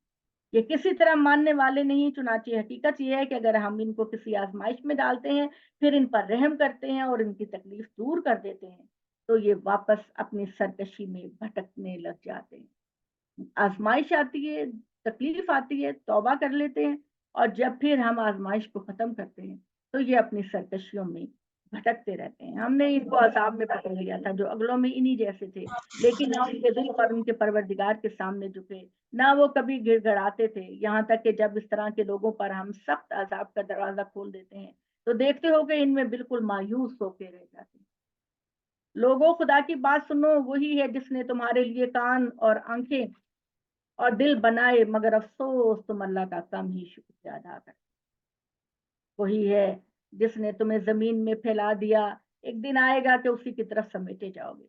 یہ کسی طرح ماننے والے نہیں، چنانچہ حقیقت یہ ہے کہ اگر ہم ان کو کسی آزمائش میں ڈالتے ہیں، پھر ان پر رحم کرتے ہیں اور ان کی تکلیف دور کر دیتے ہیں، تو یہ واپس اپنی سرکشی میں بھٹکنے لگ جاتے ہیں۔ آزمائش آتی ہے، تکلیف آتی ہے، توبہ کر لیتے ہیں، اور جب پھر ہم آزمائش کو ختم کرتے ہیں تو یہ اپنی سرکشیوں میں بھٹکتے رہتے ہیں۔ ہم نے ان کو عذاب میں پکڑ لیا تھا جو اگلوں میں انہی جیسے تھے، لیکن نہ ان کے دل پر ان کے پروردگار کے سامنے جھکے، نہ وہ کبھی گڑ گڑاتے تھے، یہاں تک کہ جب اس طرح کے لوگوں پر ہم سخت عذاب کا دروازہ کھول دیتے ہیں تو دیکھتے ہو کہ ان میں بالکل مایوس ہو کے رہ جاتے ہیں۔ لوگوں خدا کی بات سنو، وہی ہے جس نے تمہارے لیے کان اور آنکھیں اور دل بنائے، مگر افسوس تم اللہ کا کم ہی شکریہ ادا کرتے۔ وہی ہے جس نے تمہیں زمین میں پھیلا دیا، ایک دن آئے گا کہ اسی کی طرف سمیٹے جاؤ گے۔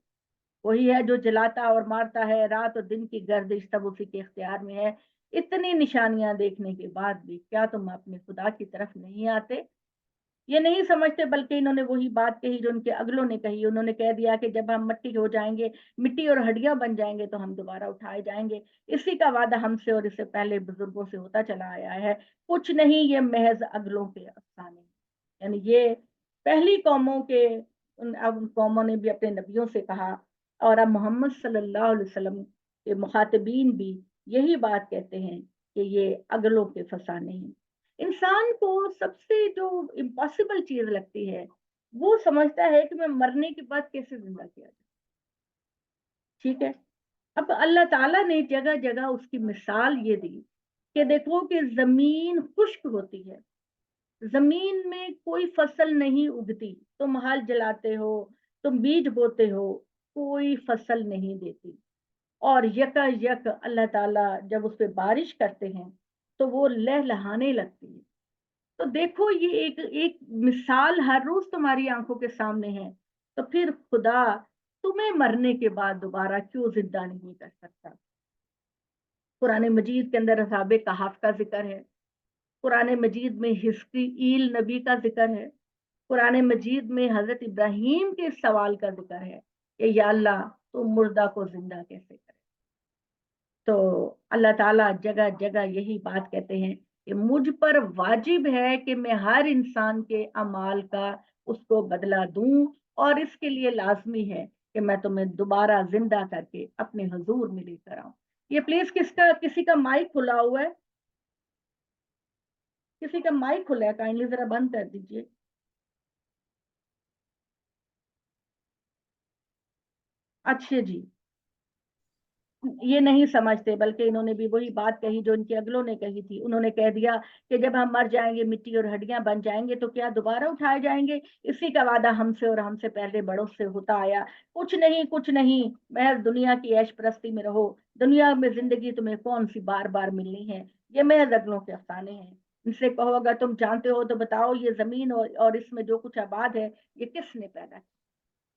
वही है जो जलाता और मारता है, रात और दिन की गर्दिश सब उसी के इख्तियार में है। इतनी निशानियां देखने के बाद भी क्या तुम अपने खुदा की तरफ नहीं आते? ये नहीं समझते, बल्कि इन्होंने वही बात कही जो उनके अगलों ने कही। उन्होंने कह दिया कि जब हम मिट्टी हो जाएंगे, मिट्टी और हड्डियां बन जाएंगे, तो हम दोबारा उठाए जाएंगे। इसी का वादा हमसे और इससे पहले बुजुर्गों से होता चला आया है। कुछ नहीं, ये महज अगलों के अफसाने। यानी ये पहली कौमों के अब उन कौमों ने भी अपने नबियों से कहा, और अब मोहम्मद सल्लल्लाहु अलैहि वसल्लम के मुखातिबीन भी यही बात कहते हैं कि ये अगलों के फसाने हैं। इंसान को सबसे जो इम्पॉसिबल चीज लगती है, वो समझता है कि मैं मरने के बाद कैसे जिंदा किया जाए। ठीक है, अब अल्लाह ताला ने जगह जगह उसकी मिसाल ये दी कि देखो कि जमीन खुश्क होती है, जमीन में कोई फसल नहीं उगती, तुम हल जलाते हो, तुम बीज बोते हो, कोई फसल नहीं देती। और यकायक अल्लाह ताला जब उस पर बारिश करते हैं तो वो लहलहाने लगती है। तो देखो ये एक एक मिसाल हर रोज तुम्हारी आंखों के सामने है। तो फिर खुदा तुम्हें मरने के बाद दोबारा क्यों जिंदा नहीं कर सकता? कुरान मजीद के अंदर असहाबे कहाफ का जिक्र है, कुरान मजीद में हिस्कील नबी का जिक्र है, कुरान मजीद में हजरत इब्राहिम के सवाल का जिक्र है कि या अल्लाह तो मुर्दा को जिंदा कैसे करे। तो अल्लाह ताला जगह जगह यही बात कहते हैं कि मुझ पर वाजिब है कि मैं हर इंसान के अमाल का उसको बदला दूं, और इसके लिए लाजमी है कि मैं तुम्हें दोबारा जिंदा करके अपने हुजूर में लेकर आऊं। ये प्लीज किसी का माइक खुला हुआ है? किसी का माइक खुला है? काइंडली जरा बंद कर दीजिए। अच्छे जी, ये नहीं समझते, बल्कि इन्होंने भी वही बात कही जो इनके अगलों ने कही थी। उन्होंने कह दिया कि जब हम मर जाएंगे, मिट्टी और हड्डियां बन जाएंगे, तो क्या दोबारा उठाए जाएंगे? इसी का वादा हमसे और हमसे पहले बड़ों से होता आया। कुछ नहीं, कुछ नहीं, महज दुनिया की ऐश प्रस्ती में रहो। दुनिया में जिंदगी तुम्हें कौन सी बार बार मिलनी है? ये महज अगलों के अफसाने हैं। इनसे कहो अगर तुम जानते हो तो बताओ, ये जमीन और इसमें जो कुछ आबाद है, ये किसने पैदा किया?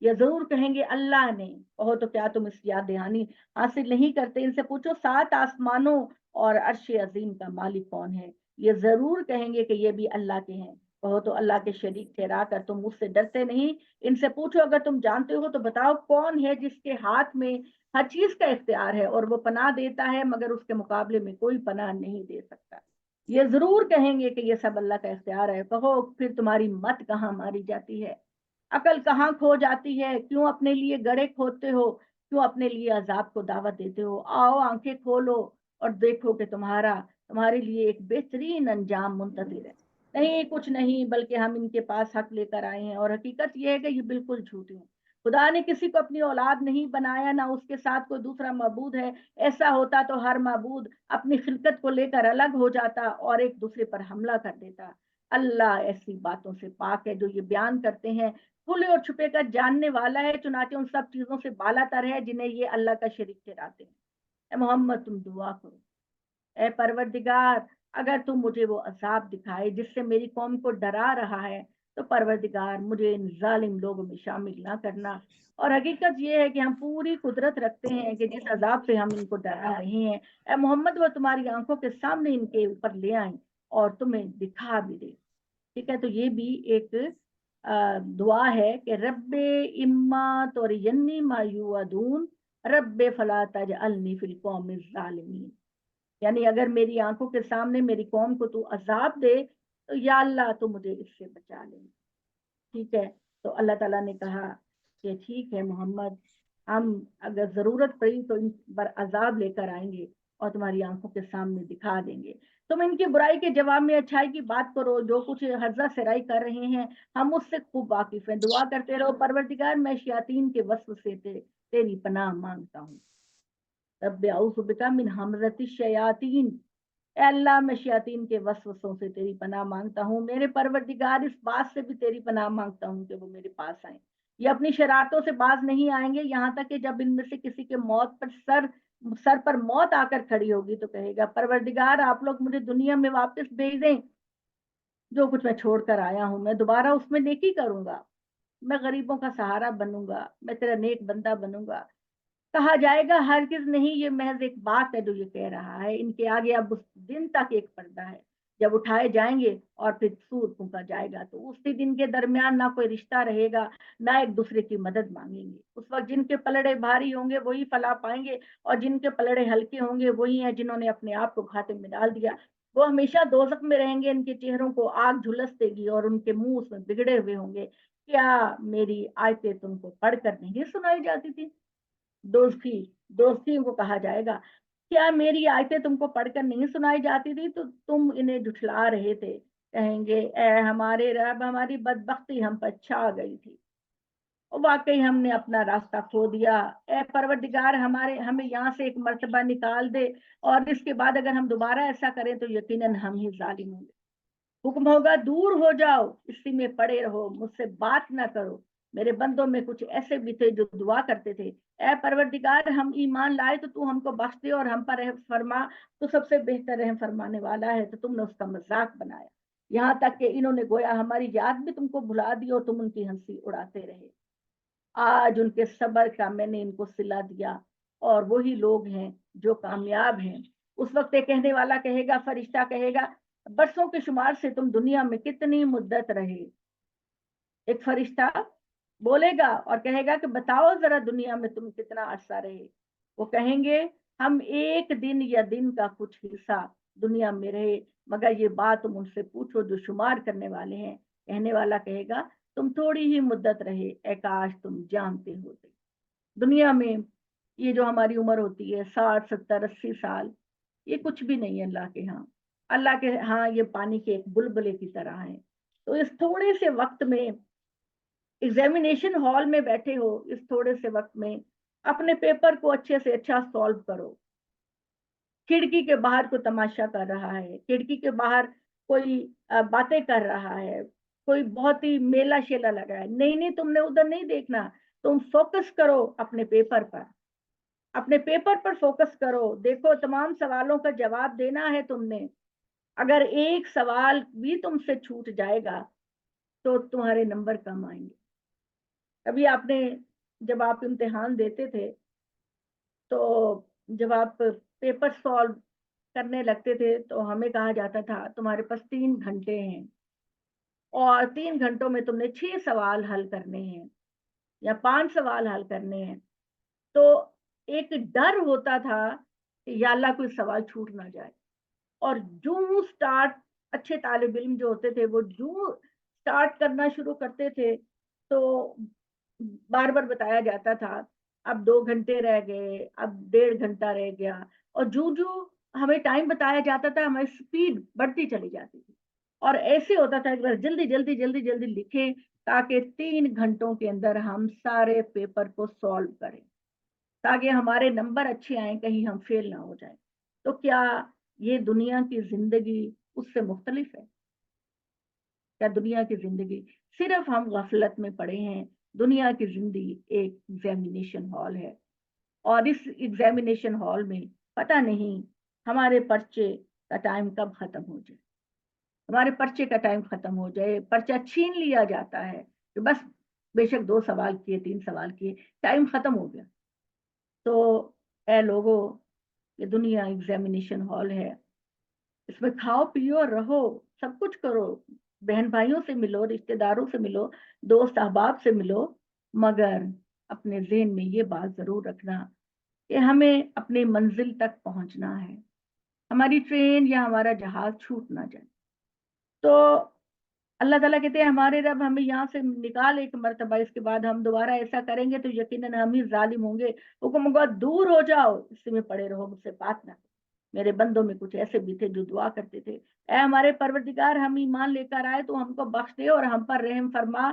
ये जरूर कहेंगे अल्लाह ने। कहो तो क्या तुम इस याद दहानी हासिल नहीं करते? इनसे पूछो सात आसमानों और अर्श अजीम का मालिक कौन है? ये जरूर कहेंगे कि ये भी अल्लाह के हैं। कहो तो अल्लाह के शरीक ठहरा कर तुम मुझसे डरते नहीं? इनसे पूछो अगर तुम जानते हो तो बताओ, कौन है जिसके हाथ में हर चीज का इख्तियार है और वो पनाह देता है, मगर उसके मुकाबले में कोई पनाह नहीं दे सकता। ये जरूर कहेंगे कि ये सब अल्लाह का इख्तियार है। कहो फिर तुम्हारी मत कहाँ मारी जाती है? अकल कहाँ खो जाती है? क्यों अपने लिए गड़े खोदते हो? क्यों अपने लिए अजाब को दावत देते हो? आओ आंखें खोलो और देखो कि तुम्हारे लिए एक बेहतरीन अंजाम मुंतजिर है। नहीं, कुछ नहीं, बल्कि हम इनके पास हक लेकर आए हैं, और हकीकत यह है कि ये बिल्कुल झूठे हैं। खुदा ने किसी को अपनी औलाद नहीं बनाया, ना उसके साथ कोई दूसरा मबूद है। ऐसा होता तो हर मबूद अपनी खिलकत को लेकर अलग हो जाता और एक दूसरे पर हमला कर देता। अल्लाह ऐसी बातों से पाक है जो ये बयान करते हैं। खुले और छुपे का जानने वाला है, चुनाचे उन सब चीजों से बालातर है जिन्हें ये अल्लाह का शरीक ठहराते हैं। ए मोहम्मद, तुम दुआ करो, ए परवरदिगार, अगर तुम मुझे वो अजाब दिखाए जिससे मेरी कौम को डरा रहा है, तो परवरदिगार मुझे इन जालिम लोगों में शामिल ना करना। और हकीकत ये है कि हम पूरी कुदरत रखते हैं कि जिस अजाब से हम इनको डरा रहे हैं, ए मोहम्मद, वो तुम्हारी आंखों के सामने इनके ऊपर ले आए और तुम्हें दिखा भी दे। ठीक है, तो ये भी एक दुआ है कि रब्बे इम्मा तोरियन्नी मा युअदून रब्बे फला तजअलनी फिल कौमिज जालिमीन। यानी अगर मेरी आंखों के सामने मेरी कौम को तू अजाब दे, तो या अल्लाह तू मुझे इससे बचा ले। ठीक है, तो अल्लाह ताला ने कहा कि ठीक है मोहम्मद, हम अगर जरूरत पड़ी तो इन पर अजाब लेकर आएंगे और तुम्हारी आंखों के सामने दिखा देंगे। तुम इनकी बुराई के जवाब में अच्छाई की बात करो। जो कुछ हर्जा सराई कर रहे हैं हम उससे खूब वाकिफ हैं। दुआ करते रहो, परवरदिगार मैं शयातीन के वस्फ से तेरी पनाह मांगता हूँ। रब्बे औज़ु बिका मिन हमज़ति शयातीन। ए अल्लाह, मैं शयातीन के वसवसों से तेरी पनाह मांगता हूँ। मेरे परवरदिगार, इस बात से भी तेरी पनाह मांगता हूँ कि वो मेरे पास आए। ये अपनी शरारतों से बाज नहीं आएंगे, यहाँ तक कि जब इनमें से किसी के मौत पर सर पर मौत आकर खड़ी होगी तो कहेगा, परवरदिगार आप लोग मुझे दुनिया में वापस भेज दें। जो कुछ मैं छोड़ कर आया हूँ मैं दोबारा उसमें नेकी करूंगा। मैं गरीबों का सहारा बनूंगा, मैं तेरा नेक बंदा बनूंगा। کہا جائے گا ہرگز نہیں، یہ محض ایک بات ہے جو یہ کہہ رہا ہے، ان کے آگے اب اس دن تک ایک پردہ ہے جب اٹھائے جائیں گے اور پھر سور پھونکا جائے گا، تو اسی دن کے درمیان نہ کوئی رشتہ رہے گا، نہ ایک دوسرے کی مدد مانگیں گے۔ اس وقت جن کے پلڑے بھاری ہوں گے وہی فلاح پائیں گے، اور جن کے پلڑے ہلکے ہوں گے وہی ہیں جنہوں نے اپنے آپ کو گھاٹے میں ڈال دیا، وہ ہمیشہ دوزخ میں رہیں گے، ان کے چہروں کو آگ جھلس دے گی اور ان کے منہ اس میں بگڑے ہوئے ہوں گے۔ کیا میری آیتیں تم کو پڑھ کر نہیں سنائی جاتی تھی؟ دوستی کو کہا جائے گا کیا میری آیتیں تم کو پڑھ کر نہیں سنائی جاتی تھی تو تم انہیں جھٹلا رہے تھے؟ کہیں گے اے ہمارے رب، ہماری بدبختی ہم پر چھا گئی تھی، واقعی ہم نے اپنا راستہ کھو دیا، اے پروردگار ہمیں یہاں سے ایک مرتبہ نکال دے، اور اس کے بعد اگر ہم دوبارہ ایسا کریں تو یقیناً ہم ہی ظالم ہوں گے۔ حکم ہوگا دور ہو جاؤ، اسی میں پڑے رہو، مجھ سے بات نہ کرو۔ میرے بندوں میں کچھ ایسے بھی تھے جو دعا کرتے تھے اے پروردگار ہم ایمان لائے تو ہم کو بخش دے اور ہم پر رحم فرما، تو سب سے بہتر رحم فرمانے والا ہے، تو تم نے اس کا مذاق بنایا، یہاں تک کہ انہوں نے گویا ہماری یاد بھی تم کو بھلا دی اور تم ان کی ہنسی اڑاتے رہے۔ آج ان کے صبر کا میں نے ان کو صلہ دیا، اور وہی لوگ ہیں جو کامیاب ہیں۔ اس وقت ایک کہنے والا کہے گا، فرشتہ کہے گا برسوں کے شمار سے تم دنیا میں کتنی مدت رہے؟ ایک فرشتہ بولے گا اور کہے گا کہ بتاؤ ذرا دنیا میں تم کتنا عرصہ رہے؟ وہ کہیں گے ہم ایک دن یا دن کا کچھ حصہ دنیا میں رہے، مگر یہ بات تم ان سے پوچھو جو شمار کرنے والے ہیں۔ کہنے والا کہے گا تم تھوڑی ہی مدت رہے، اے کاش تم جانتے ہوتے۔ دنیا میں یہ جو ہماری عمر ہوتی ہے 60 70 80 سال، یہ کچھ بھی نہیں ہے اللہ کے ہاں۔ اللہ کے ہاں یہ پانی کے ایک بلبلے کی طرح ہے۔ تو اس تھوڑے سے وقت میں ایگزامینیشن ہال میں بیٹھے ہو، اس تھوڑے سے وقت میں اپنے پیپر کو اچھے سے اچھا سالو کرو۔ کھڑکی کے باہر کو تماشا کر رہا ہے، کھڑکی کے باہر کوئی باتیں کر رہا ہے، کوئی بہت ہی میلہ شیلا لگا ہے، نہیں تم نے ادھر نہیں دیکھنا، تم فوکس کرو اپنے پیپر پر، اپنے پیپر پر فوکس کرو، دیکھو تمام سوالوں کا جواب دینا ہے تم نے، اگر ایک سوال بھی تم سے چھوٹ جائے گا تو تمہارے نمبر کم آئیں گے۔ ابھی آپ نے جب آپ امتحان دیتے تھے تو جب آپ پیپر سالو کرنے لگتے تھے تو ہمیں کہا جاتا تھا تمہارے پاس 3 گھنٹے ہیں، اور 3 گھنٹوں میں تم نے 6 سوال حل کرنے ہیں یا 5 سوال حل کرنے ہیں، تو ایک ڈر ہوتا تھا کہ یا اللہ کوئی سوال چھوٹ نہ جائے، اور جو سٹارٹ اچھے طالب علم جو ہوتے تھے وہ جو سٹارٹ کرنا شروع کرتے تھے تو بار بار بتایا جاتا تھا اب 2 گھنٹے رہ گئے، اب 1.5 گھنٹہ رہ گیا، اور جو ہمیں ٹائم بتایا جاتا تھا ہماری سپیڈ بڑھتی چلی جاتی تھی، اور ایسے ہوتا تھا کہ جلدی جلدی جلدی جلدی لکھیں تاکہ 3 گھنٹوں کے اندر ہم سارے پیپر کو سالو کریں، تاکہ ہمارے نمبر اچھے آئیں، کہیں ہم فیل نہ ہو جائیں۔ تو کیا یہ دنیا کی زندگی اس سے مختلف ہے؟ کیا دنیا کی زندگی صرف ہم غفلت میں پڑے ہیں؟ دنیا کی زندگی ایک ایگزامینیشن ہال ہے، اور اس ایگزامینیشن ہال میں پتہ نہیں ہمارے پرچے کا ٹائم کب ختم ہو جائے، ہمارے پرچے کا ٹائم ختم ہو جائے، پرچہ چھین لیا جاتا ہے کہ بس بے شک 2 سوال کیے 3 سوال کیے ٹائم ختم ہو گیا۔ تو اے لوگوں، یہ دنیا ایگزامینیشن ہال ہے، اس میں کھاؤ پیو رہو، سب کچھ کرو، بہن بھائیوں سے ملو، رشتہ داروں سے ملو، دوست احباب سے ملو، مگر اپنے ذہن میں یہ بات ضرور رکھنا کہ ہمیں اپنی منزل تک پہنچنا ہے، ہماری ٹرین یا ہمارا جہاز چھوٹ نہ جائے۔ تو اللہ تعالیٰ کہتے ہیں ہمارے رب ہمیں یہاں سے نکال ایک مرتبہ، اس کے بعد ہم دوبارہ ایسا کریں گے تو یقیناً ہم ہی ظالم ہوں گے۔ حکم ہوگا دور ہو جاؤ، اس میں پڑے رہو، مجھ سے بات نہ کرو۔ میرے بندوں میں کچھ ایسے بھی تھے جو دعا کرتے تھے اے ہمارے پروردگار ہم ایمان لے کر آئے تو ہم کو بخش دے اور ہم پر رحم فرما،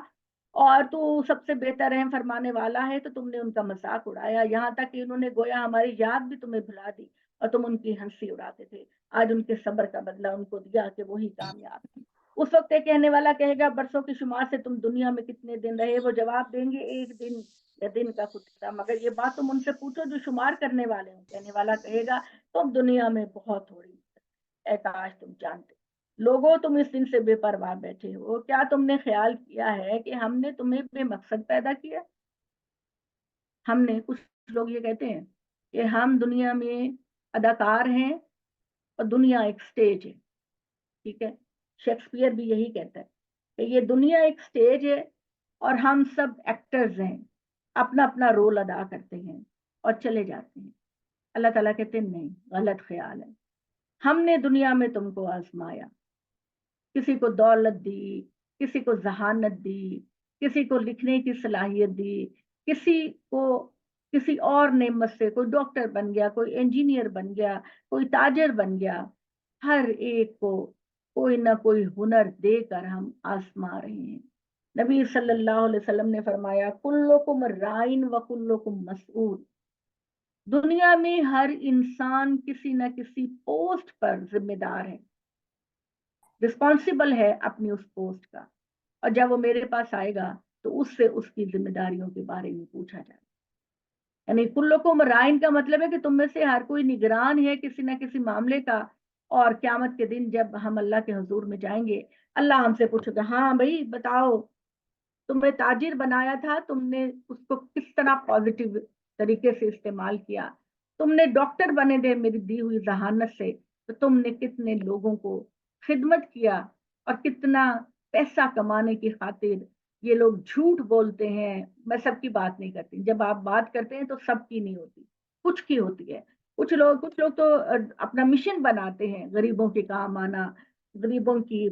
اور تو سب سے بہتر رحم فرمانے والا ہے، تو تم نے ان کا مذاق اڑایا، یہاں تک کہ انہوں نے گویا ہماری یاد بھی تمہیں بھلا دی اور تم ان کی ہنسی اڑاتے تھے۔ آج ان کے صبر کا بدلہ ان کو دیا کہ وہی کامیاب ہیں۔ اس وقت ایک کہنے والا کہے گا برسوں کی شمار سے تم دنیا میں کتنے دن رہے؟ وہ جواب دیں گے ایک دن یا دن کا کچھ تھا، مگر یہ بات تم ان سے پوچھو جو شمار کرنے والے ہوں۔ کہنے والا کہے گا تم دنیا میں بہت تھوڑی، اے کاش تم جانتے۔ لوگوں تم اس دن سے بے پرواہ بیٹھے ہو، کیا تم نے خیال کیا ہے کہ ہم نے تمہیں بے مقصد پیدا کیا؟ ہم نے کچھ لوگ یہ کہتے ہیں کہ ہم دنیا میں اداکار ہیں اور دنیا ایک سٹیج ہے، ٹھیک ہے، شیکسپیئر بھی یہی کہتا ہے کہ یہ دنیا ایک سٹیج ہے اور ہم سب ایکٹرز ہیں، اپنا اپنا رول ادا کرتے ہیں اور چلے جاتے ہیں۔ اللہ تعالیٰ کہتے ہیں نہیں، غلط خیال ہے، ہم نے دنیا میں تم کو آزمایا، کسی کو دولت دی، کسی کو ذہانت دی، کسی کو لکھنے کی صلاحیت دی، کسی کو کسی اور نعمت سے، کوئی ڈاکٹر بن گیا، کوئی انجینئر بن گیا، کوئی تاجر بن گیا، ہر ایک کو کوئی نہ کوئی ہنر دے کر ہم آزما رہے ہیں۔ نبی صلی اللہ علیہ وسلم نے فرمایا کلکم رائن و کلکم مسئول، دنیا میں ہر انسان کسی نہ کسی پوسٹ پر ذمہ دار ہے، رسپانسبل ہے اپنی اس پوسٹ کا، اور جب وہ میرے پاس آئے گا تو اس سے اس کی ذمہ داریوں کے بارے میں پوچھا جائے گا۔ یعنی کلکم رائن کا مطلب ہے کہ تم میں سے ہر کوئی نگران ہے کسی نہ کسی معاملے کا، اور قیامت کے دن جب ہم اللہ کے حضور میں جائیں گے، اللہ ہم سے پوچھے گا ہاں بھائی بتاؤ، تمہیں تاجر بنایا تھا، تم نے اس کو کس طرح پازیٹیو طریقے سے استعمال کیا، تم نے ڈاکٹر بنے دے میری دی ہوئی ذہانت سے، تو تم نے کتنے لوگوں کو خدمت کیا، اور کتنا پیسہ کمانے کی خاطر یہ لوگ جھوٹ بولتے ہیں۔ میں سب کی بات نہیں کرتی، جب آپ بات کرتے ہیں تو سب کی نہیں ہوتی، کچھ کی ہوتی ہے۔ کچھ لوگ تو اپنا مشن بناتے ہیں غریبوں کے کام آنا، غریبوں کی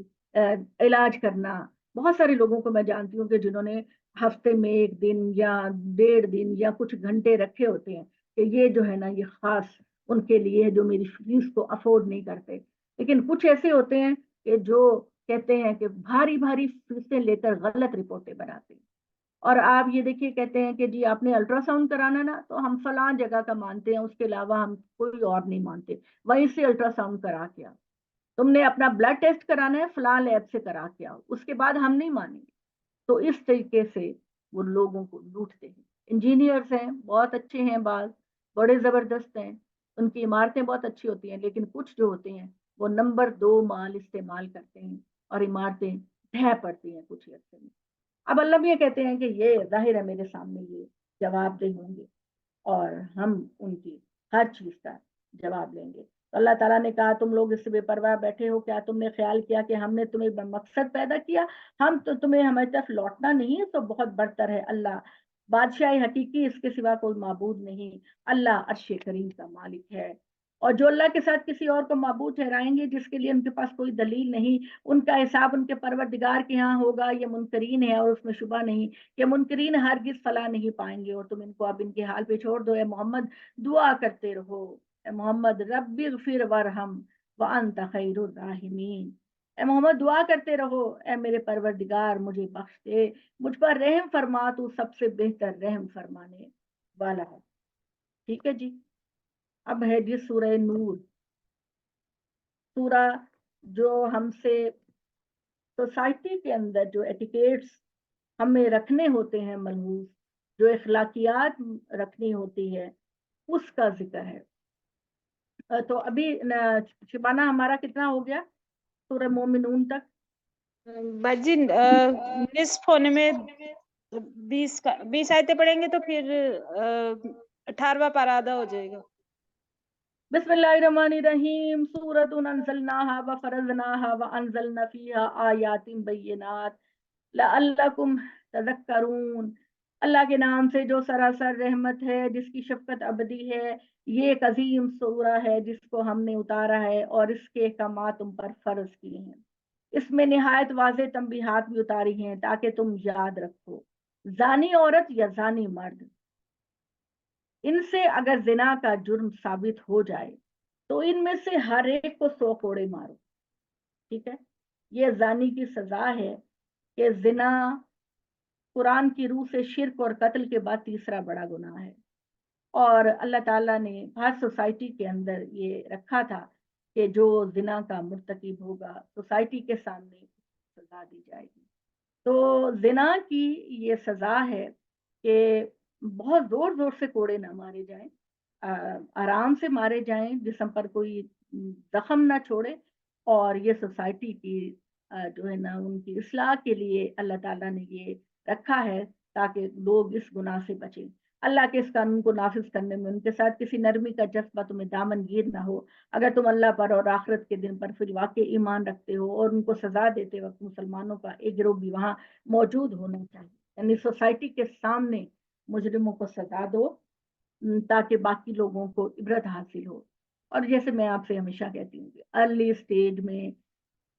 علاج کرنا۔ بہت سارے لوگوں کو میں جانتی ہوں کہ جنہوں نے ہفتے میں ایک دن یا 1.5 دن یا کچھ گھنٹے رکھے ہوتے ہیں کہ یہ جو ہے نا یہ خاص ان کے لیے جو میری فیس کو افورڈ نہیں کرتے۔ لیکن کچھ ایسے ہوتے ہیں کہ جو کہتے ہیں کہ بھاری بھاری فیسیں لے کر غلط رپورٹیں بناتے ہیں، اور آپ یہ دیکھیے کہتے ہیں کہ جی آپ نے الٹرا ساؤنڈ کرانا نا تو ہم فلاں جگہ کا مانتے ہیں، اس کے علاوہ ہم کوئی اور نہیں مانتے، وہیں سے الٹرا ساؤنڈ کرا کے آؤ۔ تم نے اپنا بلڈ ٹیسٹ کرانا ہے فلاں لیب سے کرا کے آؤ، اس کے بعد ہم نہیں مانیں گے۔ تو اس طریقے سے وہ لوگوں کو لوٹتے ہیں۔ انجینئرز ہیں بہت اچھے ہیں، بعض بڑے زبردست ہیں، ان کی عمارتیں بہت اچھی ہوتی ہیں، لیکن کچھ جو ہوتے ہیں وہ نمبر 2 مال استعمال کرتے ہیں اور عمارتیں ڈھہ پڑتی ہیں کچھ عرصے میں۔ اب اللہ بھی یہ کہتے ہیں کہ یہ ظاہر ہے میرے سامنے یہ جواب دہ ہوں گے، اور ہم ان کی ہر چیز کا جواب لیں گے۔ تو اللہ تعالیٰ نے کہا تم لوگ اس سے بے پرواہ بیٹھے ہو، کیا تم نے خیال کیا کہ ہم نے تمہیں مقصد پیدا کیا، ہم تو تمہیں ہماری طرف لوٹنا نہیں، تو بہت برتر ہے اللہ، بادشاہ حقیقی اس کے سوا کوئی معبود نہیں، اللہ عرش کریم کا مالک ہے۔ اور جو اللہ کے ساتھ کسی اور کو معبود ٹھہرائیں گے جس کے لیے ان کے پاس کوئی دلیل نہیں، ان کا حساب ان کے پروردگار کے ہاں ہوگا، یہ منکرین ہے اور اس میں شبہ نہیں کہ منکرین ہرگز فلاح نہیں پائیں گے۔ اور تم ان کو اب ان کے حال پہ چھوڑ دو، اے محمد دعا کرتے رہو، اے محمد رب اغفر وارحم وانت خیر الراحمین، اے محمد دعا کرتے رہو اے میرے پروردگار مجھے بخش دے، مجھ پر رحم فرما، تو سب سے بہتر رحم فرمانے والا ہے۔ ٹھیک ہے جی، اب ہے جی سورہ نور، سورہ جو ہم سے سوسائٹی کے اندر جو ایٹیکیٹس ہمیں رکھنے ہوتے ہیں ملحوظ، جو اخلاقیات رکھنی ہوتی ہے، اس کا ذکر ہے۔ تو ابھی شبانہ ہمارا کتنا ہو گیا سورہ مومنون تک؟ باجی نصف ہونے میں 20 آیتیں پڑھیں گے تو پھر 18واں پارہ آدھا ہو جائے گا۔ بسم اللہ الرحمن الرحیم، سورۃ انزلناها وفرضناها وانزلنا فیها آیات بینات لعلکم تذکرون۔ اللہ کے نام سے جو سراسر رحمت ہے، جس کی شفقت ابدی ہے، یہ ایک عظیم سورہ ہے جس کو ہم نے اتارا ہے اور اس کے احکامات تم پر فرض کیے ہیں۔ اس میں نہایت واضح تنبیہات بھی اتاری ہیں تاکہ تم یاد رکھو، زانی عورت یا زانی مرد، ان سے اگر زنا کا جرم ثابت ہو جائے تو ان میں سے ہر ایک کو 100 کوڑے مارو۔ ٹھیک ہے، یہ زانی کی سزا ہے کہ زنا قرآن کی روح سے شرک اور قتل کے بعد تیسرا بڑا گناہ ہے، اور اللہ تعالیٰ نے ہر سوسائٹی کے اندر یہ رکھا تھا کہ جو زنا کا مرتکب ہوگا سوسائٹی کے سامنے سزا دی جائے گی۔ تو زنا کی یہ سزا ہے کہ بہت زور زور سے کوڑے نہ مارے جائیں، آرام سے مارے جائیں، جسم پر کوئی زخم نہ چھوڑے، اور یہ سوسائٹی کی جو ہے نا ان کی اصلاح کے لیے اللہ تعالیٰ نے یہ رکھا ہے تاکہ لوگ اس گناہ سے بچیں۔ अल्लाह के इस कानून को नाफिज करने में उनके साथ किसी नरमी का जज्बा तुम्हें दामनगीर ना हो। अगर तुम अल्लाह पर और आखिरत के दिन पर फिर वाकई ईमान रखते हो, और उनको सजा देते वक्त मुसलमानों का एक गिरोह भी वहां मौजूद होना चाहिए, यानी सोसाइटी के सामने मुजरिमों को सजा दो, ताकि बाकी लोगों को इबरत हासिल हो। और जैसे मैं आपसे हमेशा कहती हूँ, अर्ली स्टेज में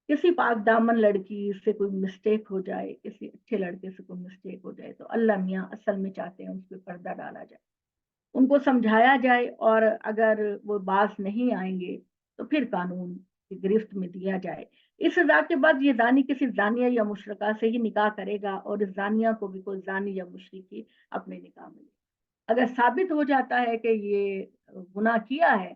किसी पाक दामन लड़की से कोई मिस्टेक हो जाए, किसी अच्छे लड़के से कोई मिस्टेक हो जाए, तो अल्लाह मियाँ असल में चाहते हैं उस पर पर्दा डाला जाए, उनको समझाया जाए, और अगर वो बाज नहीं आएंगे तो फिर कानून की गिरफ्त में दिया जाए। इस सजा के बाद ये जानी किसी जानिया या मुशरका से ही निकाह करेगा, और इस जानिया को भी कोई जानी या मुशरिकी अपने निकाह में। अगर साबित हो जाता है कि ये गुनाह किया है,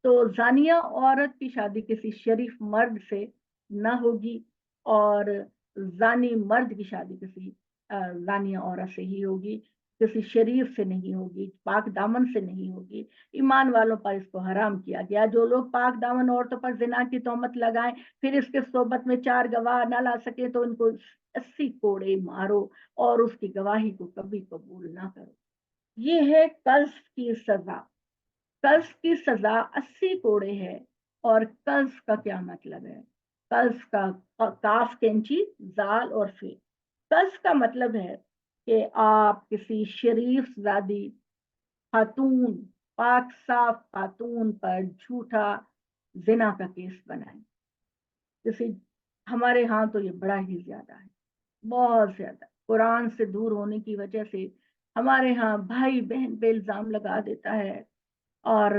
तो जानिया औरत की शादी किसी शरीफ मर्द से ना होगी, और जानी मर्द की शादी किसी जानिया औरत से ही होगी, किसी शरीफ से नहीं होगी, पाक दामन से नहीं होगी। ईमान वालों पर इसको हराम किया गया। जो लोग पाक दामन औरतों पर जिना की तोहमत लगाएं, फिर इसके सोबत में 4 गवाह ना ला सके, तो इनको 80 कोड़े मारो, और उसकी गवाही को कभी कबूल ना करो। ये है कज़्फ की सजा। कज़्फ की सजा 80 कोड़े है। और कज़्फ का क्या मतलब है? कज़्फ का काफ कैंची, जाल और फे। कज़्फ का मतलब है कि आप किसी शरीफ ज़ादी खातून, पाक साफ खातून पर झूठा जिना का केस बनाएं। जैसे हमारे यहाँ तो ये बड़ा ही ज्यादा है, बहुत ज्यादा। कुरान से दूर होने की वजह से हमारे यहाँ भाई बहन पे इल्जाम लगा देता है, और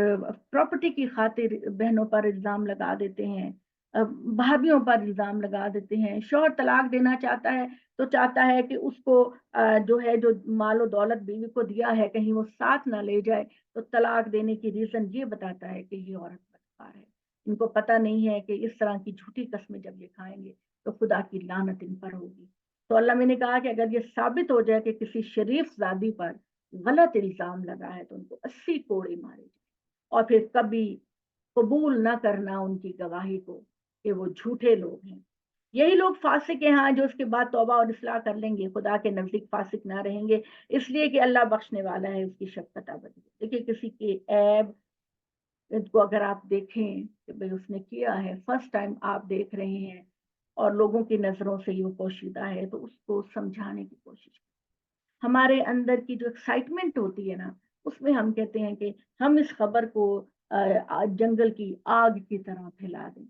प्रॉपर्टी की खातिर बहनों पर इल्जाम लगा देते हैं, भाभीियों पर इल्जाम लगा देते हैं। शौहर तलाक देना चाहता है तो चाहता है कि उसको जो है, जो मालो दौलत बीवी को दिया है, कहीं वो साथ ना ले जाए, तो तलाक देने की रीजन ये बताता है कि ये औरत बदकार है। इनको पता नहीं है कि इस तरह की झूठी कस्में जब ये खाएंगे तो खुदा की लानत इन पर होगी। तो अल्लाह मैंने कहा कि अगर ये साबित हो जाए कि किसी शरीफ जादी पर गलत इल्जाम लगा है, तो उनको 80 कोड़े मारे जाए, और फिर कभी कबूल ना करना उनकी गवाही को कि वो झूठे लोग हैं। यही लोग फासिक हैं, हाँ, जो उसके बाद तौबा और इस्लाह कर लेंगे, खुदा के नजदीक फासिक ना रहेंगे, इसलिए कि अल्लाह बख्शने वाला है, उसकी शफकत अबदी। देखिए, किसी के ऐब को अगर आप देखें कि भाई उसने किया है, फर्स्ट टाइम आप देख रहे हैं, और लोगों की नजरों से वो पोशीदा है, तो उसको समझाने की कोशिश। हमारे अंदर की जो एक्साइटमेंट होती है ना, उसमें हम कहते हैं कि हम इस खबर को जंगल की आग की तरह फैला दें।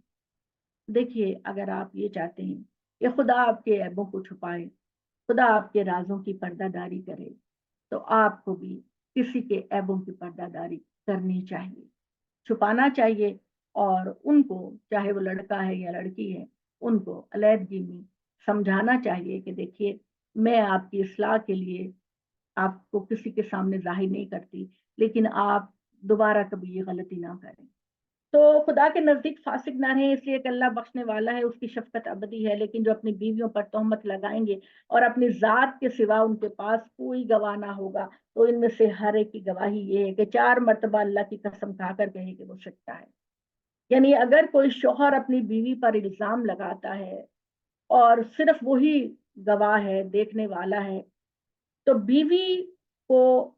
देखिए, अगर आप ये चाहते हैं कि खुदा आपके ऐबों को छुपाए, खुदा आपके राजों की पर्दादारी करे, तो आपको भी किसी के ऐबों की पर्दादारी करनी चाहिए, छुपाना चाहिए, और उनको, चाहे वो लड़का है या लड़की है, उनको अलैदगी में समझाना चाहिए कि देखिए, मैं आपकी इस्लाह के लिए आपको किसी के सामने जाहिर नहीं करती, लेकिन आप दोबारा कभी ये गलती ना करें। तो खुदा के नजदीक फासिक ना रहे, इसलिए कि अल्लाह बख्शने वाला है, उसकी शफकत अबदी है। लेकिन जो अपनी बीवियों पर तोहमत लगाएंगे और अपनी जात के सिवा उनके पास कोई गवाह ना होगा, तो इनमें से हर एक की गवाही ये है कि 4 मरतबा अल्लाह की कसम खाकर कहे कि वो सच्चा है। यानी अगर कोई शौहर अपनी बीवी पर इल्जाम लगाता है और सिर्फ वही गवाह है, देखने वाला है, तो बीवी को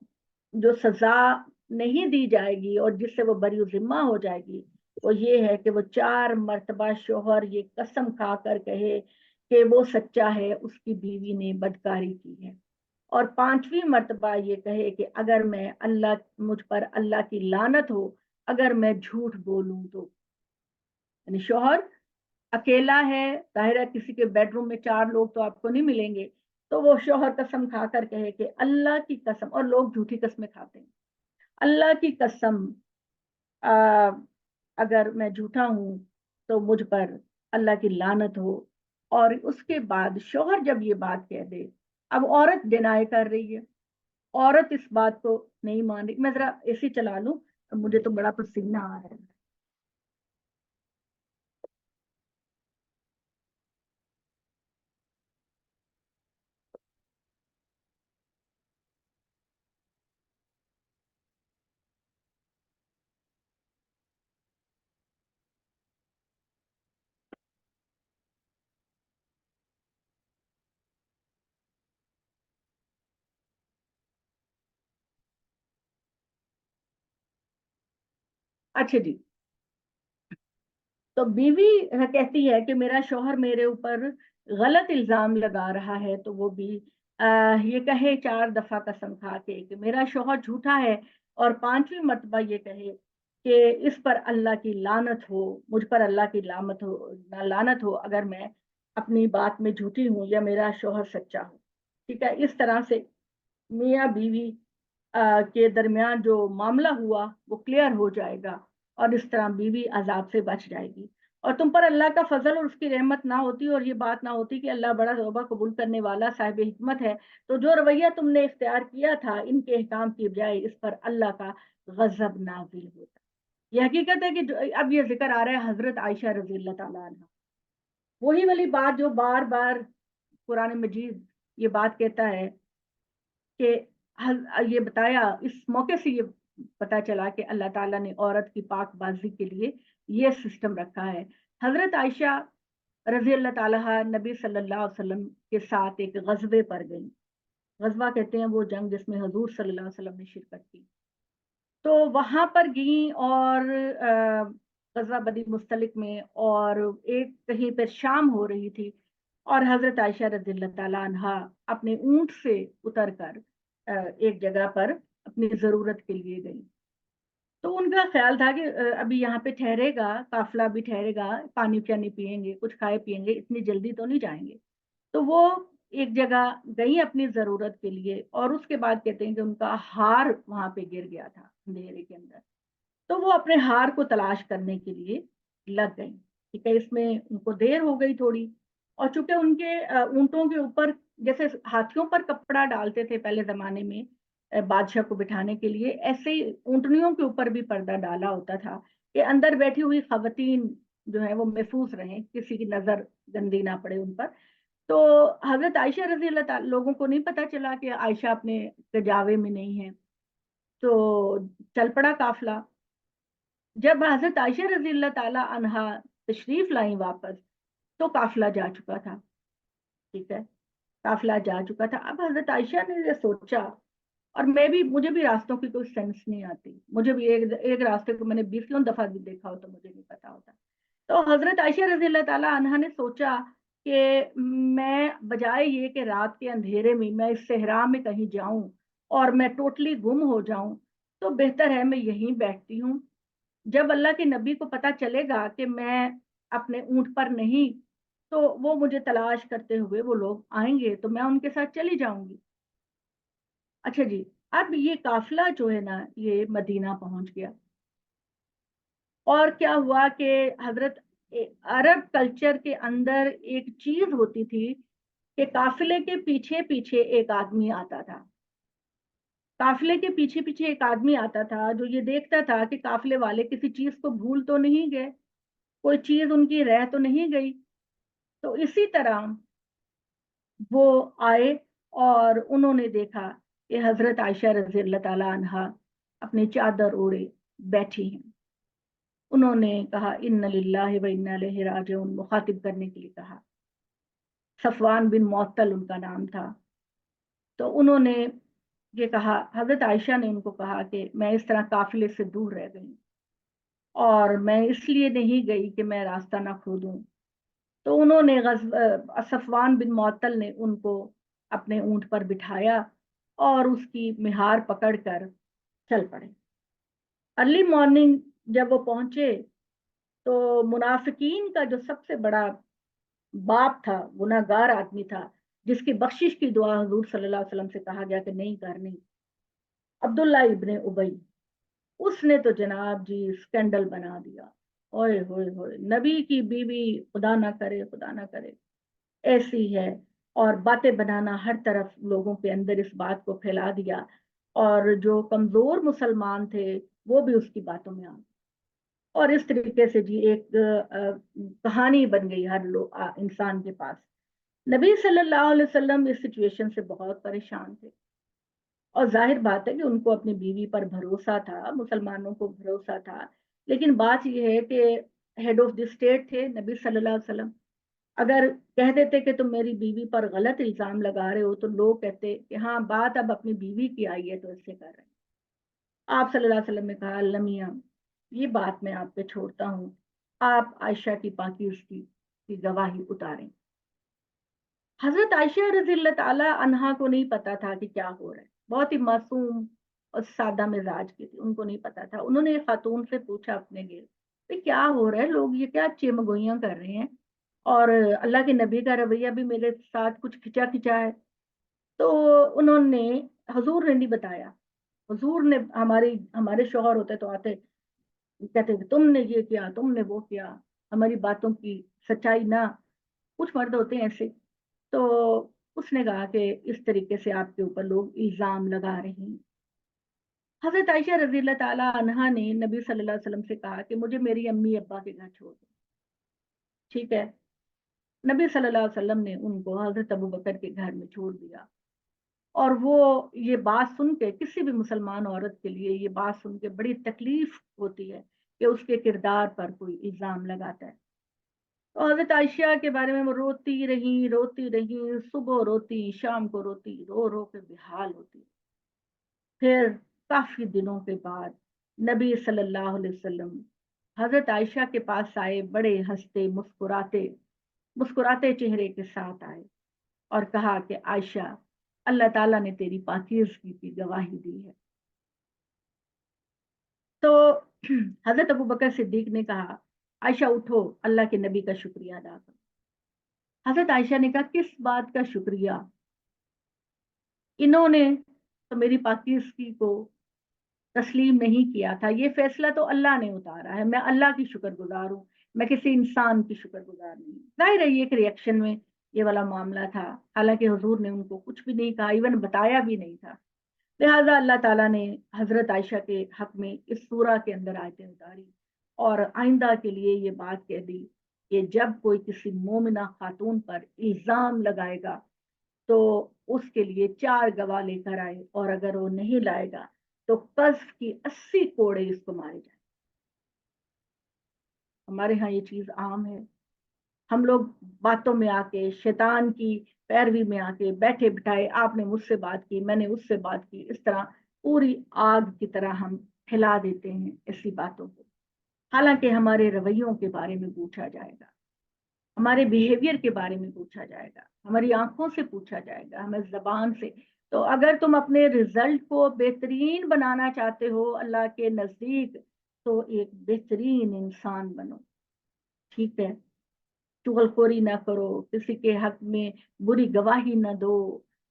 जो सजा नहीं दी जाएगी और जिससे वो बरी जिम्मा हो जाएगी, वो ये है कि वो 4 मर्तबा शोहर ये कसम खा कर कहे कि वो सच्चा है, उसकी बीवी ने बदकारी की है, और 5वीं मर्तबा ये कहे कि अगर मैं अल्लाह मुझ पर अल्लाह की लानत हो अगर मैं झूठ बोलूं तो। यानी शोहर अकेला है, जाहिर है किसी के बेडरूम में 4 लोग तो आपको नहीं मिलेंगे, तो वो शोहर कसम खाकर कहे कि अल्लाह की कसम, और लोग झूठी कस्में खाते हैं, अल्लाह की कसम, आ, अगर मैं झूठा हूं तो मुझ पर अल्लाह की लानत हो। और उसके बाद शोहर जब ये बात कह दे, अब औरत डिनाई कर रही है, औरत इस बात को नहीं मान रही। मैं जरा एसी चला लूं, मुझे तो बड़ा पसीना आ रहा है। अच्छा जी, तो बीवी कहती है कि मेरा शौहर मेरे ऊपर गलत इल्जाम लगा रहा है, तो वो भी ये कहे 4 दफा कसम खा के कि मेरा शौहर झूठा है, और 5वीं मर्तबा ये कहे कि इस पर अल्लाह की लानत हो, मुझ पर अल्लाह की लानत हो अगर मैं अपनी बात में झूठी हूँ या मेरा शौहर सच्चा हो। ठीक है, इस तरह से मियाँ बीवी के दरमियान जो मामला हुआ वो क्लियर हो जाएगा, और इस तरह बीवी अजाब से बच जाएगी। और तुम पर अल्लाह का फजल और उसकी रहमत ना होती, और ये बात ना होती कि अल्लाह बड़ा तौबा कबूल करने वाला साहिब हिकमत है, तो जो रवैया तुमने इख्तियार किया था इनके अहकाम की बजाय, इस पर अल्लाह का गजब नाजिल होता। ये हकीकत है कि अब ये जिक्र आ रहा है हजरत आयशा रजी अल्लाह ताला अन्हा, वही वाली बात जो बार बार कुरान मजीद ये बात कहता है कि ये बताया, इस मौके से ये पता चला कि अल्लाह ताला ने औरत की पाकबाजी के लिए ये सिस्टम रखा है। हजरत आयशा रजी अल्लाह ताला नबी सल्लल्लाहु अलैहि वसल्लम के साथ एक गजबे पर गई। गजबा कहते हैं वो जंग जिसमें हजूर सल्लल्लाहु अलैहि वसल्लम ने शिरकत की। तो वहां पर गई, और गजवा बनी मुस्तलिक में, और एक कहीं पर शाम हो रही थी, और हजरत आयशा रज़ी अल्लाह ताला अन्हा अपने ऊंट से उतर कर एक जगह पर अपनी जरूरत के लिए गई। तो उनका ख्याल था कि अभी यहाँ पे ठहरेगा, काफिला भी ठहरेगा, पानी क्या नहीं पियेंगे, कुछ खाए पियेंगे, इतनी जल्दी तो नहीं जाएंगे। तो वो एक जगह गई अपनी जरूरत के लिए, और उसके बाद कहते हैं कि उनका हार वहां पे गिर गया था अंधेरे के अंदर। तो वो अपने हार को तलाश करने के लिए लग गई। ठीक है, इसमें उनको देर हो गई थोड़ी, और चूंकि उनके ऊंटों के ऊपर, जैसे हाथियों पर कपड़ा डालते थे पहले जमाने में बादशाह को बिठाने के लिए, ऐसे ही ऊंटनियों के ऊपर भी पर्दा डाला होता था कि अंदर बैठी हुई खवातीन जो है वो महफूज रहें, किसी की नजर गंदी ना पड़े उन पर। तो हजरत आयशा रजी अल्लाह लोगों को नहीं पता चला कि आयशा अपने कजावे में नहीं है, तो चल पड़ा काफिला। जब हजरत आयशा रजी अल्लाह ताला अनहा तशरीफ लाई वापस, तो काफिला जा चुका था। ठीक है, काफिला जा चुका था। अब हजरत आयशा ने ये सोचा, और मुझे भी रास्तों की कोई सेंस नहीं आती, मुझे भी एक रास्ते को मैंने 20 दफा भी देखा हो तो मुझे नहीं पता होता। तो हजरत आयशा रजी अल्लाह ताला अन्हा ने सोचा कि मैं बजाय ये कि रात के अंधेरे में मैं इस सहरा में कहीं जाऊं और मैं टोटली गुम हो जाऊं, तो बेहतर है मैं यहीं बैठती हूँ। जब अल्लाह के नबी को पता चलेगा कि मैं अपने ऊंट पर नहीं, तो वो मुझे तलाश करते हुए वो लोग आएंगे, तो मैं उनके साथ चली जाऊंगी। अच्छा जी, अब ये काफिला जो है ना ये मदीना पहुंच गया। और क्या हुआ कि हजरत अरब कल्चर के अंदर एक चीज होती थी कि काफिले के पीछे पीछे एक आदमी आता था। काफिले के पीछे पीछे एक आदमी आता था जो ये देखता था कि काफिले वाले किसी चीज को भूल तो नहीं गए, कोई चीज उनकी रह तो नहीं गई। तो इसी तरह वो आए, और उन्होंने देखा कि हजरत आयशा रजी अल्लाह ताला अन्हा अपनी चादर ओढ़े बैठी हैं। उन्होंने कहा इन्ना लिल्लाहि व इन्ना इलैहि राजिऊन, मुखातिब करने के लिए कहा। सफवान बिन मुअत्तल उनका नाम था। तो उन्होंने ये कहा, हजरत आयशा ने उनको कहा कि मैं इस तरह काफिले से दूर रह गई, और मैं इसलिए नहीं गई कि मैं रास्ता ना खो दूं। तो उन्होंने सफवान बिन मुअत्तल ने उनको अपने ऊंट पर बिठाया, और उसकी मिहार पकड़कर चल पड़े। अर्ली मॉर्निंग जब वो पहुंचे, तो मुनाफिकीन का जो सबसे बड़ा बाप था, गुनाहगार आदमी था, जिसकी बख्शिश की दुआ हुजूर सल्लल्लाहु अलैहि वसल्लम से कहा गया कि नहीं करनी, अब्दुल्ला इब्ने उबई, उसने तो जनाब जी स्कैंडल बना दिया। ओए होए होए, नबी की बीवी, खुदा ना करे, खुदा ना करे, ऐसी है। और बातें बनाना, हर तरफ लोगों के अंदर इस बात को फैला दिया, और जो कमजोर मुसलमान थे वो भी उसकी बातों में आ गए। और इस तरीके से जी एक कहानी बन गई हर इंसान के पास। नबी सल्लल्लाहु अलैहि वसल्लम इस सिचुएशन से बहुत परेशान थे, और जाहिर बात है कि उनको अपनी बीवी पर भरोसा था, मुसलमानों को भरोसा था। लेकिन बात यह है कि हेड ऑफ द स्टेट थे नबी सल्लल्लाहु अलैहि वसल्लम, अगर कह देते कि तुम मेरी बीवी पर गलत इल्जाम लगा रहे हो, तो लोग कहते कि हाँ बात अब अपनी बीवी की आई है तो इससे कर रहे हैं। आप सल्लल्लाहु अलैहि वसल्लम ने कहा लमिया, یہ بات میں آپ پہ چھوڑتا ہوں، آپ عائشہ کی پاکیزگی کی گواہی اتاریں۔ حضرت عائشہ رضی اللہ تعالی عنہا کو نہیں پتا تھا کہ کیا ہو رہا ہے، بہت ہی معصوم اور سادہ مزاج کی تھی، ان کو نہیں پتا تھا۔ انہوں نے ایک خاتون سے پوچھا اپنے لیے کہ کیا ہو رہا ہے، لوگ یہ کیا چمگوئیاں کر رہے ہیں، اور اللہ کے نبی کا رویہ بھی میرے ساتھ کچھ کھچا کھچا ہے۔ تو انہوں نے، حضور نے نہیں بتایا، حضور نے، ہمارے شوہر ہوتے تو آتے کہتے کہ تم نے یہ کیا، تم نے وہ کیا، ہماری باتوں کی سچائی نہ، کچھ مرد ہوتے ہیں ایسے۔ تو اس نے کہا کہ اس طریقے سے آپ کے اوپر لوگ الزام لگا رہے ہیں۔ حضرت عائشہ رضی اللہ تعالی عنہا نے نبی صلی اللہ علیہ وسلم سے کہا کہ مجھے میری امی ابا کے گھر چھوڑ دو، ٹھیک ہے۔ نبی صلی اللہ علیہ وسلم نے ان کو حضرت ابو بکر کے گھر میں چھوڑ دیا، اور وہ یہ بات سن کے، کسی بھی مسلمان عورت کے لیے یہ بات سن کے بڑی تکلیف ہوتی ہے کہ اس کے کردار پر کوئی الزام لگاتا ہے۔ تو حضرت عائشہ کے بارے میں وہ روتی رہی، صبح روتی، شام کو روتی، رو رو کے بحال ہوتی۔ پھر کافی دنوں کے بعد نبی صلی اللہ علیہ وسلم حضرت عائشہ کے پاس آئے، بڑے ہنستے مسکراتے چہرے کے ساتھ آئے اور کہا کہ عائشہ، اللہ تعالیٰ نے تیری پاکیزگی کی گواہی دی ہے۔ تو حضرت ابو بکر صدیق نے کہا عائشہ اٹھو، اللہ کے نبی کا شکریہ ادا کرو۔ حضرت عائشہ نے کہا کس بات کا شکریہ؟ انہوں نے تو میری پاکیزگی کو تسلیم نہیں کیا تھا، یہ فیصلہ تو اللہ نے اتارا ہے، میں اللہ کی شکر گزار ہوں، میں کسی انسان کی شکر گزار نہیں۔ ظاہر ہے یہ ایک ریئیکشن میں یہ والا معاملہ تھا، حالانکہ حضور نے ان کو کچھ بھی نہیں کہا، ایون بتایا بھی نہیں تھا۔ لہٰذا اللہ تعالیٰ نے حضرت عائشہ کے حق میں اس سورہ کے اندر آیتیں اتاری اور آئندہ کے لیے یہ بات کہہ دی کہ جب کوئی کسی مومنہ خاتون پر الزام لگائے گا تو اس کے لیے 4 گواہ لے کر آئے، اور اگر وہ نہیں لائے گا تو قذف کی 80 کوڑے اس کو مارے جائیں۔ ہمارے ہاں یہ چیز عام ہے، ہم لوگ باتوں میں آ کے، شیطان کی پیروی میں آ کے بیٹھے بٹھائے، آپ نے مجھ سے بات کی، میں نے اس سے بات کی، اس طرح پوری آگ کی طرح ہم پھیلا دیتے ہیں ایسی باتوں کو۔ حالانکہ ہمارے رویوں کے بارے میں پوچھا جائے گا، ہمارے بیہیویئر کے بارے میں پوچھا جائے گا، ہماری آنکھوں سے پوچھا جائے گا، ہمیں زبان سے۔ تو اگر تم اپنے رزلٹ کو بہترین بنانا چاہتے ہو اللہ کے نزدیک تو ایک بہترین انسان بنو، ٹھیک ہے؟ چغل خوری نہ کرو، کسی کے حق میں بری گواہی نہ دو۔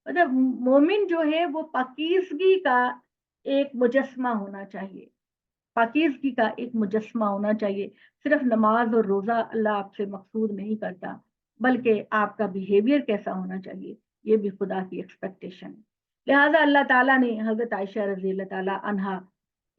مطلب مومن جو ہے وہ پاکیزگی کا ایک مجسمہ ہونا چاہیے، پاکیزگی کا ایک مجسمہ ہونا چاہیے۔ صرف نماز اور روزہ اللہ آپ سے مقصود نہیں کرتا، بلکہ آپ کا بیہیویئر کیسا ہونا چاہیے یہ بھی خدا کی ایکسپیکٹیشن ہے۔ لہٰذا اللہ تعالیٰ نے حضرت عائشہ رضی اللہ تعالیٰ عنہا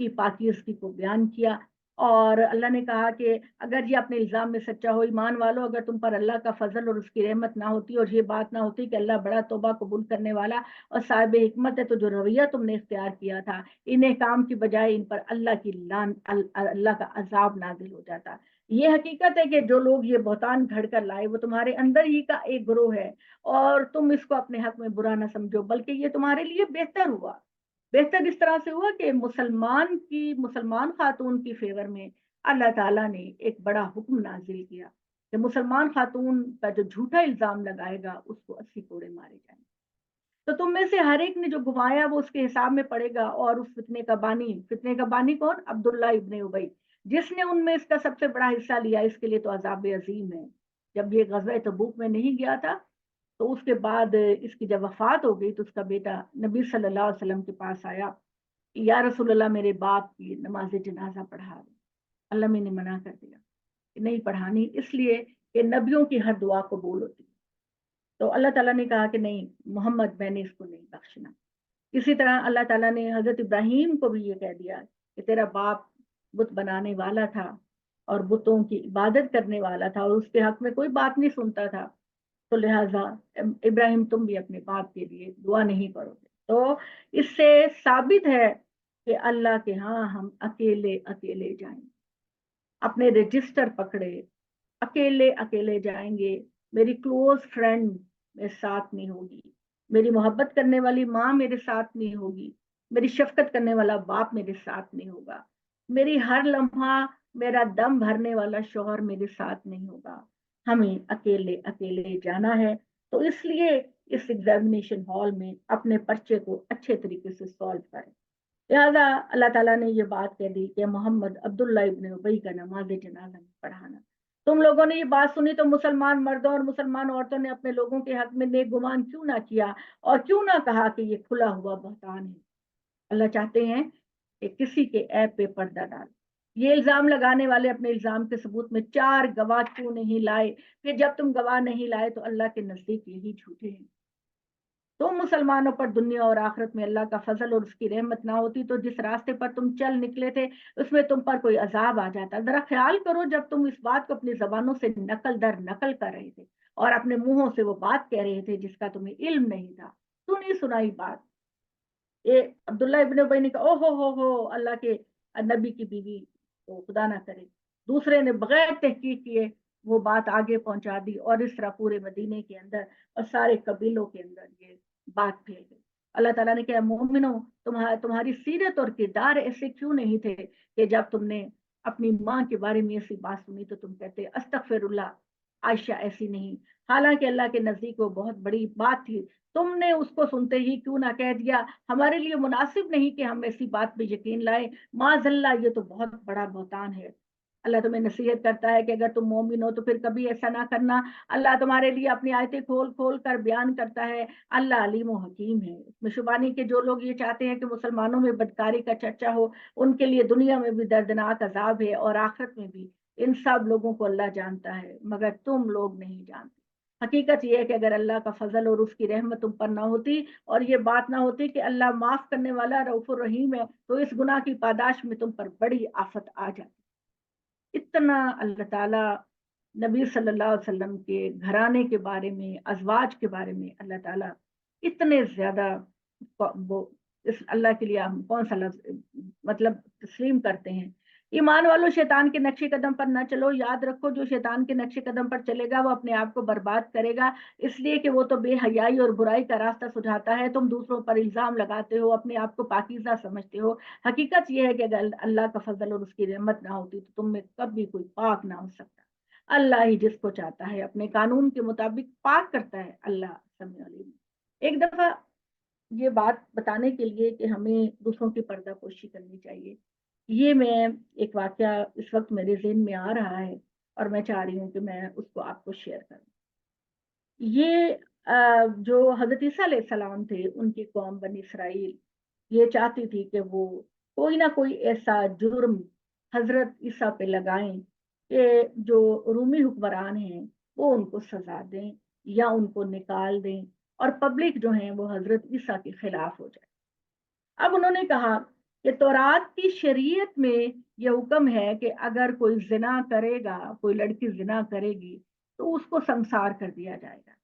کی پاکیزگی کو بیان کیا، اور اللہ نے کہا کہ اگر یہ اپنے الزام میں سچا ہو، ایمان والو، اگر تم پر اللہ کا فضل اور اس کی رحمت نہ ہوتی اور یہ بات نہ ہوتی کہ اللہ بڑا توبہ قبول کرنے والا اور صاحب حکمت ہے، تو جو رویہ تم نے اختیار کیا تھا، انہیں کام کی بجائے ان پر اللہ کا عذاب نازل ہو جاتا۔ یہ حقیقت ہے کہ جو لوگ یہ بہتان گھڑ کر لائے وہ تمہارے اندر ہی کا ایک گروہ ہے، اور تم اس کو اپنے حق میں برا نہ سمجھو، بلکہ یہ تمہارے لیے بہتر ہوا۔ بہتر اس طرح سے ہوا کہ مسلمان خاتون کی فیور میں اللہ تعالیٰ نے ایک بڑا حکم نازل کیا کہ مسلمان خاتون کا جو جھوٹا الزام لگائے گا اس کو 80 کوڑے مارے جائیں۔ تو تم میں سے ہر ایک نے جو گوایا وہ اس کے حساب میں پڑے گا، اور اس فتنے کا بانی کون؟ عبداللہ ابن ابی، جس نے ان میں اس کا سب سے بڑا حصہ لیا، اس کے لیے تو عذاب عظیم ہے۔ جب یہ غزوہ تبوک میں نہیں گیا تھا تو اس کے بعد اس کی جب وفات ہو گئی تو اس کا بیٹا نبی صلی اللہ علیہ وسلم کے پاس آیا، یا رسول اللہ میرے باپ کی نماز جنازہ پڑھا دیں۔ اللہ میں نے منع کر دیا کہ نہیں پڑھانی، اس لیے کہ نبیوں کی ہر دعا قبول ہوتی ہے۔ تو اللہ تعالیٰ نے کہا کہ نہیں محمد، میں نے اس کو نہیں بخشنا۔ اسی طرح اللہ تعالیٰ نے حضرت ابراہیم کو بھی یہ کہہ دیا کہ تیرا باپ بت بنانے والا تھا اور بتوں کی عبادت کرنے والا تھا، اور اس کے حق میں کوئی بات نہیں سنتا تھا، تو لہٰذا ابراہیم تم بھی اپنے باپ کے لیے دعا نہیں کرو گے۔ تو اس سے ثابت ہے کہ اللہ کے ہاں ہم اکیلے جائیں، اپنے رجسٹر پکڑے، اکیلے جائیں گے۔ میری کلوز فرینڈ میرے ساتھ نہیں ہوگی، میری محبت کرنے والی ماں میرے ساتھ نہیں ہوگی، میری شفقت کرنے والا باپ میرے ساتھ نہیں ہوگا۔ मेरी हर लम्हा मेरा दम भरने वाला शौहर मेरे साथ नहीं होगा, हमें अकेले अकेले जाना है। तो इसलिए इस एग्जामिनेशन हॉल में अपने पर्चे को अच्छे तरीके से सॉल्व करें। लिहाजा अल्लाह ताला ने ये बात कह दी कि मोहम्मद अब्दुल्ला इब्न उबई का नमाज जनाजा में पढ़ाना। तुम लोगों ने ये बात सुनी तो मुसलमान मर्दों और मुसलमान औरतों ने अपने लोगों के हक में नेक गुमान क्यों ना किया और क्यों ना कहा कि ये खुला हुआ बहतान है। अल्लाह चाहते हैं कि किसी के ऐब पे पर्दा डाल। ये इल्जाम लगाने वाले अपने इल्जाम के सबूत में 4 गवाह क्यों नहीं लाए? फिर जब तुम गवाह नहीं लाए तो अल्लाह के नजदीक यही झूठे हैं। तुम मुसलमानों पर दुनिया और आखिरत में अल्लाह का फजल और उसकी रहमत ना होती तो जिस रास्ते पर तुम चल निकले थे उसमें तुम पर कोई अजाब आ जाता। जरा ख्याल करो जब तुम इस बात को अपनी जबानों से नकल दर नकल कर रहे थे और अपने मुंहों से वो बात कह रहे थे जिसका तुम्हें इल्म नहीं था। सुनी सुनाई बात। ये अब्दुल्ला इब्न उबई ने कहा, ओहो हो अल्लाह के नबी की बीवी, तो खुदा ना करे। दूसरे ने बगैर तहकीक किए वो बात आगे पहुंचा दी और इस तरह पूरे मदीने के अंदर और सारे कबीलों के अंदर ये बात फैल गई। अल्लाह ताला ने कहा, मोमिनो, तुम्हारी सीरत और किरदार ऐसे क्यों नहीं थे कि जब तुमने अपनी माँ के बारे में ऐसी बात सुनी तो तुम कहते अस्तगफिरुल्लाह, आयशा ऐसी नहीं। हालांकि अल्लाह के नजदीक वो बहुत बड़ी बात थी, तुमने उसको सुनते ही क्यों ना कह दिया हमारे लिए मुनासिब नहीं कि हम ऐसी बात पे यकीन लाए। माजल्ला, ये तो बहुत बड़ा बहतान है। अल्लाह तुम्हें नसीहत करता है कि अगर तुम मोमिन हो तो फिर कभी ऐसा ना करना। अल्लाह तुम्हारे लिए अपनी आयतें खोल खोल कर बयान करता है। अल्लाह अलीम व हकीम है। इसमें शुबानी के जो लोग ये चाहते हैं कि मुसलमानों में बदकारी का चर्चा हो, उनके लिए दुनिया में भी दर्दनाक अजाब है और आखिरत में भी। इन सब लोगों को अल्लाह जानता है मगर तुम लोग नहीं जानते। हकीकत यह है कि अगर अल्लाह का फजल और उसकी रहमत तुम पर ना होती और ये बात ना होती कि अल्लाह माफ करने वाला रऊफुर रहीम है, तो इस गुनाह की पादाश में तुम पर बड़ी आफत आ जाती। इतना अल्लाह ताला नबी सल्लल्लाहु अलैहि वसल्लम के घराने के बारे में, अजवाज के बारे में अल्लाह ताला इतने ज्यादा वो इस अल्लाह के लिए हम कौन सा लफ्ज मतलब तस्लीम करते हैं। ईमान वालों, शैतान के नक्शे कदम पर ना चलो। याद रखो जो शैतान के नक्शे कदम पर चलेगा वो अपने आप को बर्बाद करेगा, इसलिए कि वो तो बेहयाई और बुराई का रास्ता सुझाता है। तुम दूसरों पर इल्जाम लगाते हो, अपने आप को पाकीज़ा समझते हो। हकीकत यह है कि अगर अल्लाह का फजल और उसकी रहमत ना होती तो तुम में कभी कोई पाक ना हो सकता। अल्लाह ही जिसको चाहता है अपने कानून के मुताबिक पाक करता है। अल्लाह समीउल अलीम। एक दफा ये बात बताने के लिए कि हमें दूसरों की पर्दापोशी करनी चाहिए, ये मैं एक वाकया इस वक्त मेरे ज़हन में आ रहा है और मैं चाह रही हूँ कि मैं उसको आपको शेयर करूँ। ये जो हज़रत ईसा अलैहिस्सलाम थे, उनकी कौम बनी इसराइल ये चाहती थी कि वो कोई ना कोई ऐसा जुर्म हज़रत ईसा पे लगाएं कि जो रूमी हुक्मरान हैं वो उनको सजा दें या उनको निकाल दें और पब्लिक जो है वो हज़रत ईसा के खिलाफ हो जाए। अब उन्होंने कहा कि तौरात की शरीयत में यह हुक्म है कि अगर कोई जिना करेगा, कोई लड़की जिना करेगी तो उसको संसार कर दिया जाएगा।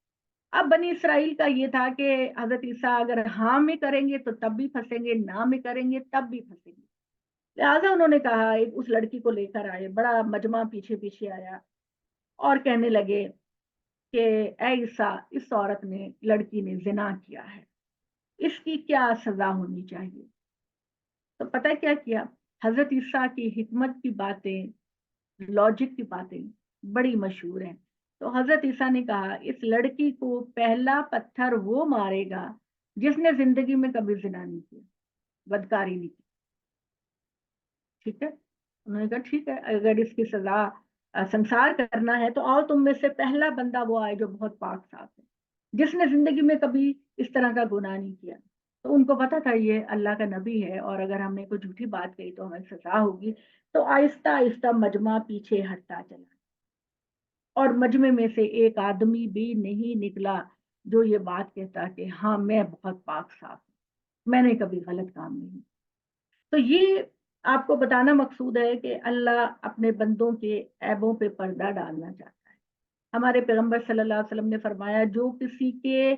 अब बनी इसराइल का ये था कि हजरत ईसा अगर हाँ में करेंगे तो तब भी फंसेंगे, ना में करेंगे तब भी फंसेंगे। लिहाजा उन्होंने कहा, एक उस लड़की को लेकर आए, बड़ा मजमा पीछे पीछे आया और कहने लगे कि ऐ ईसा, इस औरत ने, लड़की ने जिना किया है, इसकी क्या सजा होनी चाहिए। तो पता है क्या किया? हजरत ईसा की हिकमत की बातें, लॉजिक की बातें बड़ी मशहूर हैं। तो हजरत ईसा ने कहा, इस लड़की को पहला पत्थर वो मारेगा जिसने जिंदगी में कभी जिना नहीं किया, बदकारी नहीं की। ठीक है? उन्होंने कहा ठीक है, अगर इसकी सजा संसार करना है तो आओ तुम में से पहला बंदा वो आए जो बहुत पाक साफ है, जिसने जिंदगी में कभी इस तरह का गुनाह नहीं किया। तो उनको पता था ये अल्लाह का नबी है और अगर हमने कोई झूठी बात कही तो हमें सजा होगी। तो आहिस्ता आहिस्ता मजमा पीछे हटता चला और मजमे में से एक आदमी भी नहीं निकला जो ये बात कहता कि हाँ मैं बहुत पाक साफ हूँ, मैंने कभी गलत काम नहीं। तो ये आपको बताना मकसूद है कि अल्लाह अपने बंदों के ऐबों पे पर्दा डालना चाहता है। हमारे पैगंबर सल्लल्लाहु अलैहि वसल्लम ने फरमाया, जो किसी के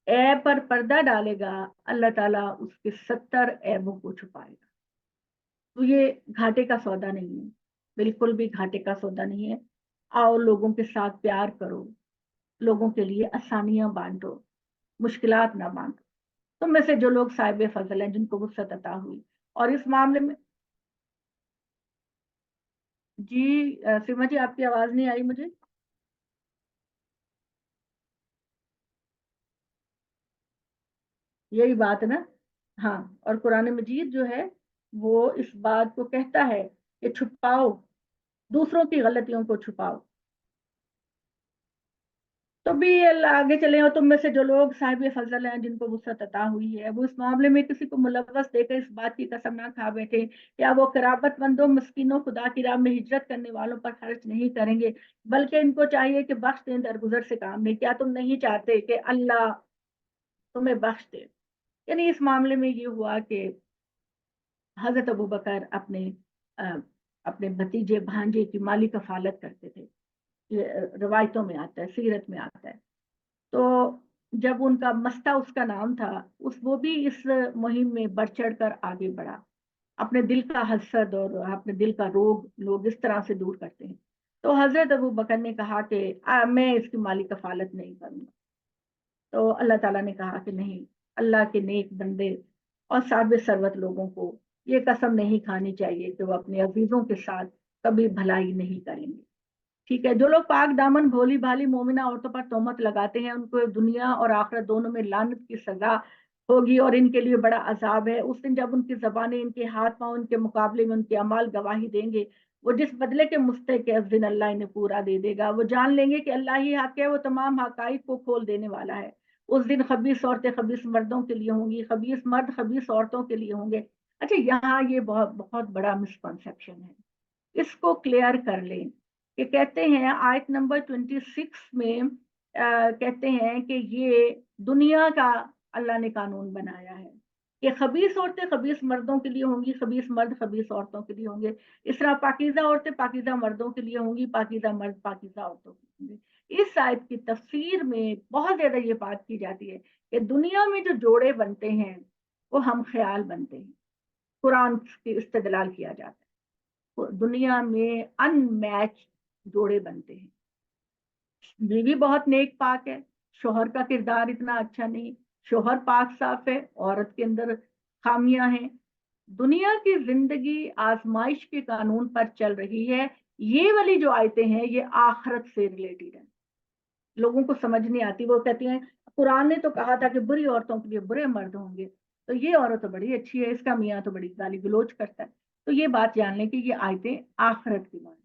ऐब पर पर्दा डालेगा अल्लाह ताला उसके 70 ऐबों को छुपाएगा। तो ये घाटे का सौदा नहीं है, बिल्कुल भी घाटे का सौदा नहीं है। आओ लोगों के साथ प्यार करो, लोगों के लिए आसानियां बांटो, मुश्किलात ना बांटो। तुम में से जो लोग साहिब फजल हैं, जिनको वुसअत अता हुई और इस मामले में جی سیما جی آپ کی آواز نہیں آئی مجھے. یہی بات ہے نا. ہاں اور قرآن مجید جو ہے وہ اس بات کو کہتا ہے کہ چھپاؤ، دوسروں کی غلطیوں کو چھپاؤ. تو بھی اللہ آگے چلے اور تم میں سے جو لوگ صاحب فضل ہیں جن کو وسعت عطا ہوئی ہے وہ اس معاملے میں کسی کو ملوث دے کر اس بات کی قسم نہ کھا بیٹھے کیا وہ قرابت مندوں مسکینوں خدا کی راہ میں ہجرت کرنے والوں پر خرچ نہیں کریں گے، بلکہ ان کو چاہیے کہ بخش دیں درگزر سے کام نہیں. کیا تم نہیں چاہتے کہ اللہ تمہیں بخش دے؟ یعنی اس معاملے میں یہ ہوا کہ حضرت ابوبکر اپنے بھتیجے بھانجے کی مالی کفالت کرتے تھے. یہ روایتوں میں آتا ہے، سیرت میں آتا ہے. تو جب ان کا مستہ اس کا نام تھا، وہ بھی اس مہم میں بڑھ چڑھ کر آگے بڑھا. اپنے دل کا حسد اور اپنے دل کا روگ لوگ اس طرح سے دور کرتے ہیں. تو حضرت ابو بکر نے کہا کہ میں اس کی مالی کفالت نہیں کروں گا. تو اللہ تعالیٰ نے کہا کہ نہیں، اللہ کے نیک بندے اور صاحب ثروت لوگوں کو یہ قسم نہیں کھانی چاہیے کہ وہ اپنے عزیزوں کے ساتھ کبھی بھلائی نہیں کریں گے. ٹھیک ہے، جو لوگ پاک دامن بھولی بھالی مومنہ عورتوں پر تہمت لگاتے ہیں ان کو دنیا اور آخرت دونوں میں لعنت کی سزا ہوگی اور ان کے لیے بڑا عذاب ہے. اس دن جب ان کی زبانیں ان کے ہاتھ پاؤں ان کے مقابلے میں ان کے اعمال گواہی دیں گے، وہ جس بدلے کے مستحق ہے اس دن اللہ انہیں پورا دے دے گا. وہ جان لیں گے کہ اللہ ہی حق ہے، وہ تمام حقائق کو کھول دینے والا ہے. اس دن خبیث عورتیں خبیث مردوں کے لیے ہوں گی، خبیث مرد خبیث عورتوں کے لیے ہوں گے. اچھا یہاں یہ بہت بہت بڑا مسکنسیپشن ہے، اس کو کلیئر کر لیں. کہ کہتے ہیں آیت نمبر 26 میں کہتے ہیں کہ یہ دنیا کا اللہ نے قانون بنایا ہے کہ خبیث عورتیں خبیث مردوں کے لیے ہوں گی، خبیث مرد خبیث عورتوں کے لیے ہوں گے. اس طرح پاکیزہ عورتیں پاکیزہ مردوں کے لیے ہوں گی، پاکیزہ مرد پاکیزہ عورتوں کے لیے ہوں گے. اس آیت کی تفسیر میں بہت زیادہ یہ بات کی جاتی ہے کہ دنیا میں جو جوڑے بنتے ہیں وہ ہم خیال بنتے ہیں. قرآن کی استدلال کیا جاتا ہے دنیا میں ان میچ جوڑے بنتے ہیں. بیوی بہت نیک پاک ہے، شوہر کا کردار اتنا اچھا نہیں، شوہر پاک صاف ہے، عورت کے اندر خامیاں ہیں. دنیا کی زندگی آزمائش کے قانون پر چل رہی ہے. یہ والی جو آیتیں ہیں یہ آخرت سے ریلیٹڈ ہیں. لوگوں کو سمجھ نہیں آتی، وہ کہتی ہیں قرآن نے تو کہا تھا کہ بری عورتوں کے لیے برے مرد ہوں گے، تو یہ عورت تو بڑی اچھی ہے، اس کا میاں تو بڑی گالی گلوچ کرتا ہے. تو یہ بات جان لیں کہ یہ آیتیں آخرت کی بات ہیں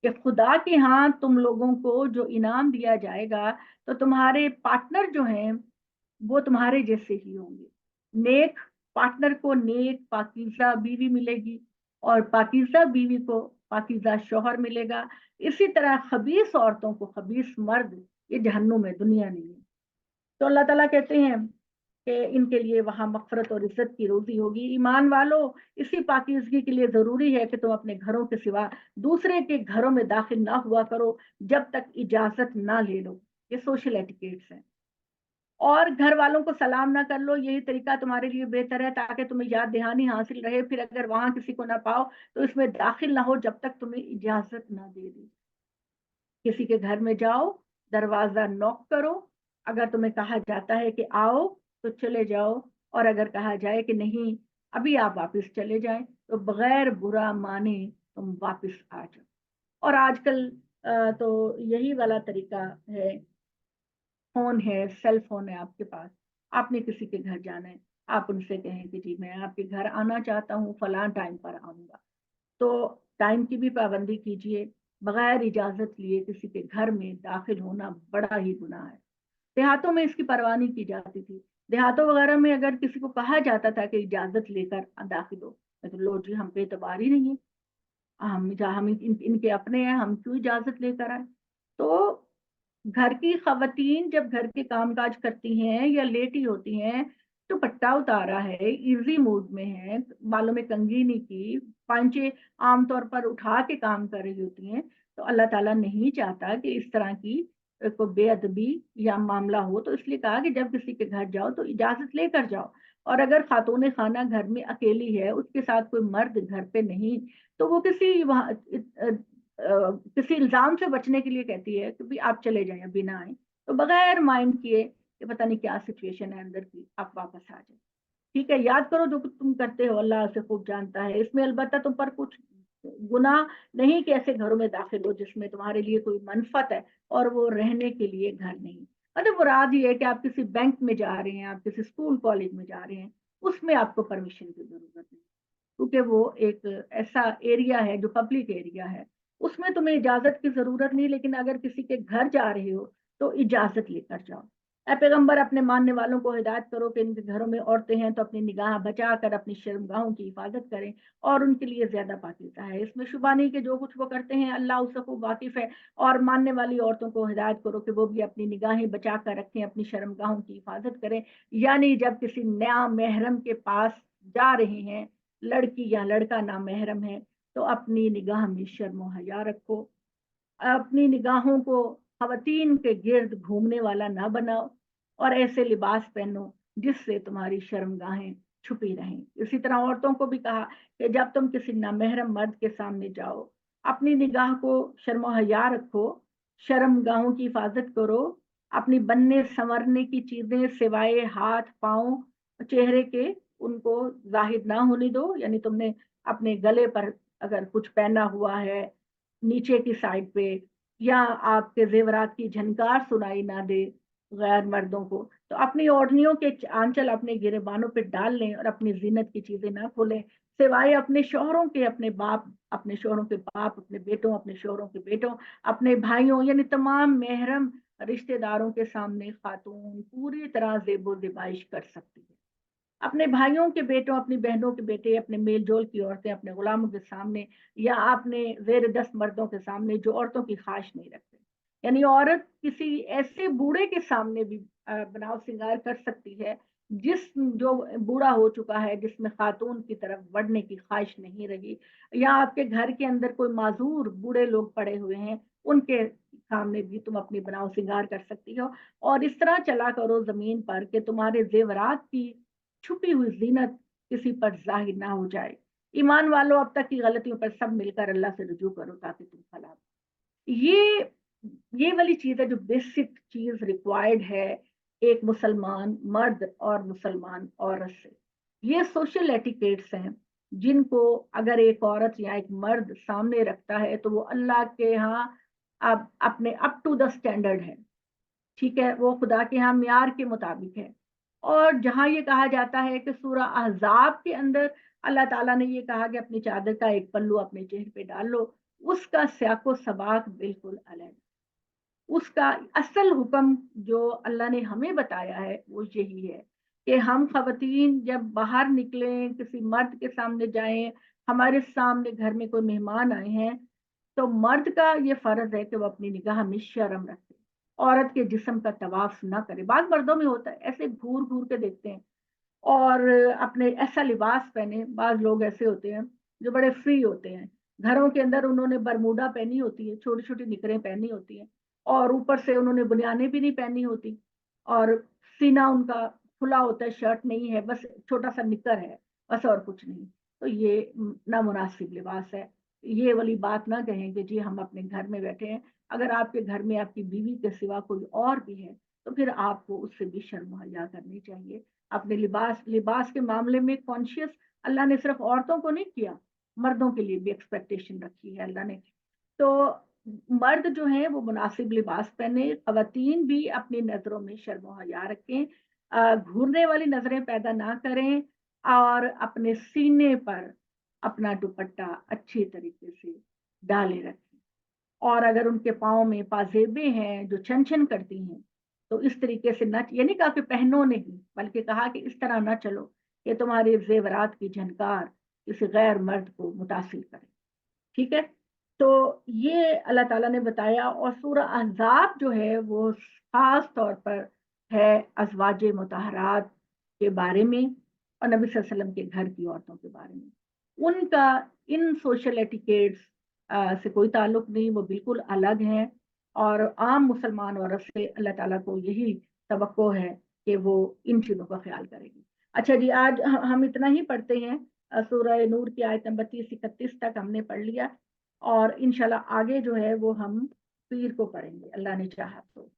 کہ خدا کے ہاں تم لوگوں کو جو انعام دیا جائے گا تو تمہارے پارٹنر جو ہیں وہ تمہارے جیسے ہی ہوں گے. نیک پارٹنر کو نیک پاکیزہ بیوی ملے گی اور پاکیزہ بیوی کو پاکیزہ شوہر ملے گا. اسی طرح خبیث عورتوں کو خبیث مرد یہ جہنم میں دنیا نہیں ہے. تو اللہ تعالیٰ کہتے ہیں کہ ان کے لیے وہاں مغفرت اور عزت کی روزی ہوگی. ایمان والو اسی پاکیزگی کے لیے ضروری ہے کہ تم اپنے گھروں کے سوا دوسرے کے گھروں میں داخل نہ ہوا کرو جب تک اجازت نہ لے لو. یہ سوشل ایٹیکیٹس ہیں. اور گھر والوں کو سلام نہ کر لو، یہی طریقہ تمہارے لیے بہتر ہے تاکہ تمہیں یاد دہانی حاصل رہے. پھر اگر وہاں کسی کو نہ پاؤ تو اس میں داخل نہ ہو جب تک تمہیں اجازت نہ دے دی. کسی کے گھر میں جاؤ، دروازہ نوک کرو، اگر تمہیں کہا جاتا ہے کہ آؤ تو چلے جاؤ، اور اگر کہا جائے کہ نہیں ابھی آپ واپس چلے جائیں تو بغیر برا مانے تم واپس آ جاؤ. اور آج کل تو یہی والا طریقہ ہے، فون ہے، سیل فون ہے آپ کے پاس، آپ نے کسی کے گھر جانا ہے، آپ ان سے کہیں کہ جی میں آپ کے گھر آنا چاہتا ہوں، فلاں ٹائم پر آؤں گا. تو ٹائم کی بھی پابندی کیجیے. بغیر اجازت لیے کسی کے گھر میں داخل ہونا بڑا ہی گناہ ہے. دیہاتوں میں اس کی پرواہ نہیں کی جاتی تھی. دیہاتوں وغیرہ میں اگر کسی کو کہا جاتا تھا کہ اجازت لے کر داخل ہو تو لو جی ہم پہ اعتبار ہی نہیں ہے، ہم ان کے اپنے ہیں، ہم کیوں اجازت لے کر آئے. تو گھر کی خواتین جب گھر کے کام کاج کرتی ہیں یا لیٹی ہوتی ہیں تو پٹا اتارا ہے، ایزی موڈ میں ہے، بالوں میں کنگھی نہیں کی، پانچے عام طور پر اٹھا کے کام کر رہی ہوتی ہیں، تو اللہ تعالیٰ نہیں چاہتا کہ اس طرح کی کو بے ادبی یا معاملہ ہو. تو اس لیے کہا کہ جب کسی کے گھر جاؤ تو اجازت لے کر جاؤ. اور اگر خاتون خانہ گھر میں اکیلی ہے، اس کے ساتھ کوئی مرد گھر پہ نہیں، تو وہ کسی الزام سے بچنے کے لیے کہتی ہے کہ آپ چلے جائیں ابھی نہ آئیں، تو بغیر مائنڈ کیے کہ پتہ نہیں کیا سچویشن ہے اندر کی، آپ واپس آ جائیں. ٹھیک ہے، یاد کرو جو تم کرتے ہو اللہ سے خوب جانتا ہے. اس میں البتہ تم پر کچھ गुनाह नहीं कि ऐसे घरों में दाखिल हो जिसमें तुम्हारे लिए कोई मनफत है और वो रहने के लिए घर नहीं। मतलब मुराद ये है कि आप किसी बैंक में जा रहे हैं, आप किसी स्कूल कॉलेज में जा रहे हैं, उसमें आपको परमिशन की जरूरत नहीं, क्योंकि वो एक ऐसा एरिया है जो पब्लिक एरिया है, उसमें तुम्हें इजाजत की जरूरत नहीं। लेकिन अगर किसी के घर जा रहे हो तो इजाजत लेकर जाओ। ऐ पैगंबर, अपने मानने वालों को हिदायत करो कि इनके घरों में औरतें हैं तो अपनी निगाह बचा कर अपनी शर्मगाहों की हिफाजत करें और उनके लिए ज्यादा पाकीज़ा है। इसमें शुबा नहीं कि जो कुछ वो करते हैं अल्लाह उससे खूब वाकिफ है। और मानने वाली औरतों को हिदायत करो कि वो भी अपनी निगाहें बचा कर रखें, अपनी शर्मगाहों की हिफाजत करें। यानी जब किसी नया महरम के पास जा रहे हैं, लड़की या लड़का नामहरम है, तो अपनी निगाह में शर्म हया रखो। अपनी निगाहों को खवातीन के गिर्द घूमने वाला ना बनाओ और ऐसे लिबास पहनो जिससे तुम्हारी शर्मगाहें छुपी रहें। इसी तरह औरतों को भी कहा कि जब तुम किसी नामहरम मर्द के सामने जाओ, अपनी निगाह को शर्म हया रखो, शर्मगाहों की हिफाजत करो। अपनी बनने संवरने की चीजें सिवाय हाथ पांव चेहरे के उनको जाहिर ना होने दो। यानी तुमने अपने गले पर अगर कुछ पहना हुआ है नीचे की साइड पे, या आपके जेवरात की झनकार सुनाई ना दे गैर मर्दों को, तो अपनी ओढ़नियों के आंचल अपने गिरेबानों पे डाल लें और अपनी जीनत की चीजें ना खोलें सिवाय अपने शोहरों के, अपने बाप, अपने शोहरों के बाप, अपने बेटों, अपने शोहरों के बेटों, अपने भाइयों, यानी तमाम महरम रिश्तेदारों के सामने खातून पूरी तरह ज़ेबो ज़ेबाइश कर सकती है। अपने भाइयों के बेटों, अपनी बहनों के बेटे, अपने मेल जोल की औरतें अपने गुलामों के सामने, या अपने जेर दस्त मर्दों के सामने जो औरतों की ख्वाहिश नहीं रखते। यानी औरत किसी ऐसे बूढ़े के सामने भी बनाव श्रृंगार कर सकती है जो बूढ़ा हो चुका है, जिसमें खातून की तरफ बढ़ने की ख्वाहिश नहीं रही, या आपके घर के अंदर कोई माजूर बूढ़े लोग पड़े हुए हैं, उनके सामने भी तुम अपनी बनाव श्रृंगार कर सकती हो। और इस तरह चला करो जमीन पर कि तुम्हारे जेवरात की छुपी हुई जीनत किसी पर जाहिर ना हो जाए। ईमान वालों, अब तक की गलतियों पर सब मिलकर अल्लाह से रुजू करो ताकि तुम फलाह। ये ये वाली चीज है जो बेसिक चीज रिक्वायर्ड है एक मुसलमान मर्द और मुसलमान औरत से। ये सोशल एटिकेट्स हैं जिनको अगर एक औरत या एक मर्द सामने रखता है तो वो अल्लाह के यहाँ अब अपने अप टू द स्टैंडर्ड है। ठीक है, वो खुदा के यहाँ म्यार के मुताबिक है। और जहाँ ये कहा जाता है कि सूरह अहज़ाब के अंदर अल्लाह ताला ने ये कहा कि अपनी चादर का एक पल्लू अपने चेहरे पे डाल लो, उसका स्याको सबाक बिल्कुल अलग। उसका असल हुक्म जो अल्लाह ने हमें बताया है वो यही है कि हम खवातीन जब बाहर निकलें, किसी मर्द के सामने जाएं, हमारे सामने घर में कोई मेहमान आए हैं, तो मर्द का ये फर्ज है कि वो अपनी निगाह में शर्म रखे, औरत के जिस्म का तवाफ ना करे। बाद मर्दों में होता है ऐसे घूर घूर के देखते हैं और अपने ऐसा लिबास पहने। बाज लोग ऐसे होते हैं जो बड़े फ्री होते हैं, घरों के अंदर उन्होंने बरमूडा पहनी होती है, छोटी छोटी निकरें पहनी होती हैं, और ऊपर से उन्होंने बुनियानें भी नहीं पहनी होती, और सीना उनका खुला होता है, शर्ट नहीं है, बस छोटा सा निकर है, बस और कुछ नहीं। तो ये नामुनासिब लिबास है। ये वाली बात ना कहें कि जी हम अपने घर में बैठे हैं। अगर आपके घर में आपकी बीवी के सिवा कोई और भी है तो फिर आपको उससे भी शर्म मुहैया करनी चाहिए। अपने लिबास लिबास के मामले में कॉन्शियस अल्लाह ने सिर्फ औरतों को नहीं किया, मर्दों के लिए भी एक्सपेक्टेशन रखी है अल्लाह ने। तो मर्द जो हैं वो मुनासिब लिबास पहने, खवातीन भी अपनी नजरों में शर्म हया रखें, घूरने वाली नजरें पैदा ना करें, और अपने सीने पर अपना दुपट्टा अच्छी तरीके से डाले रखें। और अगर उनके पाँव में पाजेबें हैं जो छन छन करती हैं, तो इस तरीके से न, ये नहीं कहा कि पहनो नहीं, बल्कि कहा कि इस तरह न चलो कि तुम्हारे जेवरात की झनकार किसी गैर मर्द को मुतासिर करे। ठीक है, तो ये अल्लाह ताला ने बताया। और सूरह अहज़ाब जो है वो खास तौर पर है अज़वाज मुतहरात के बारे में और नबी सल्लल्लाहु अलैहि वसल्लम के घर की औरतों के बारे में। उनका इन सोशल एटिकेट्स से कोई ताल्लुक नहीं, वो बिल्कुल अलग हैं। और आम मुसलमान औरत से अल्लाह ताला को यही तवक्को है कि वो इन चीज़ों का ख्याल करेगी। अच्छा जी, आज हम इतना ही पढ़ते हैं। सूरह नूर की आयत नंबर 30-31 तक हमने पढ़ लिया, और इंशाल्लाह आगे जो है वो हम पीर को पढ़ेंगे, अल्लाह ने चाहा तो।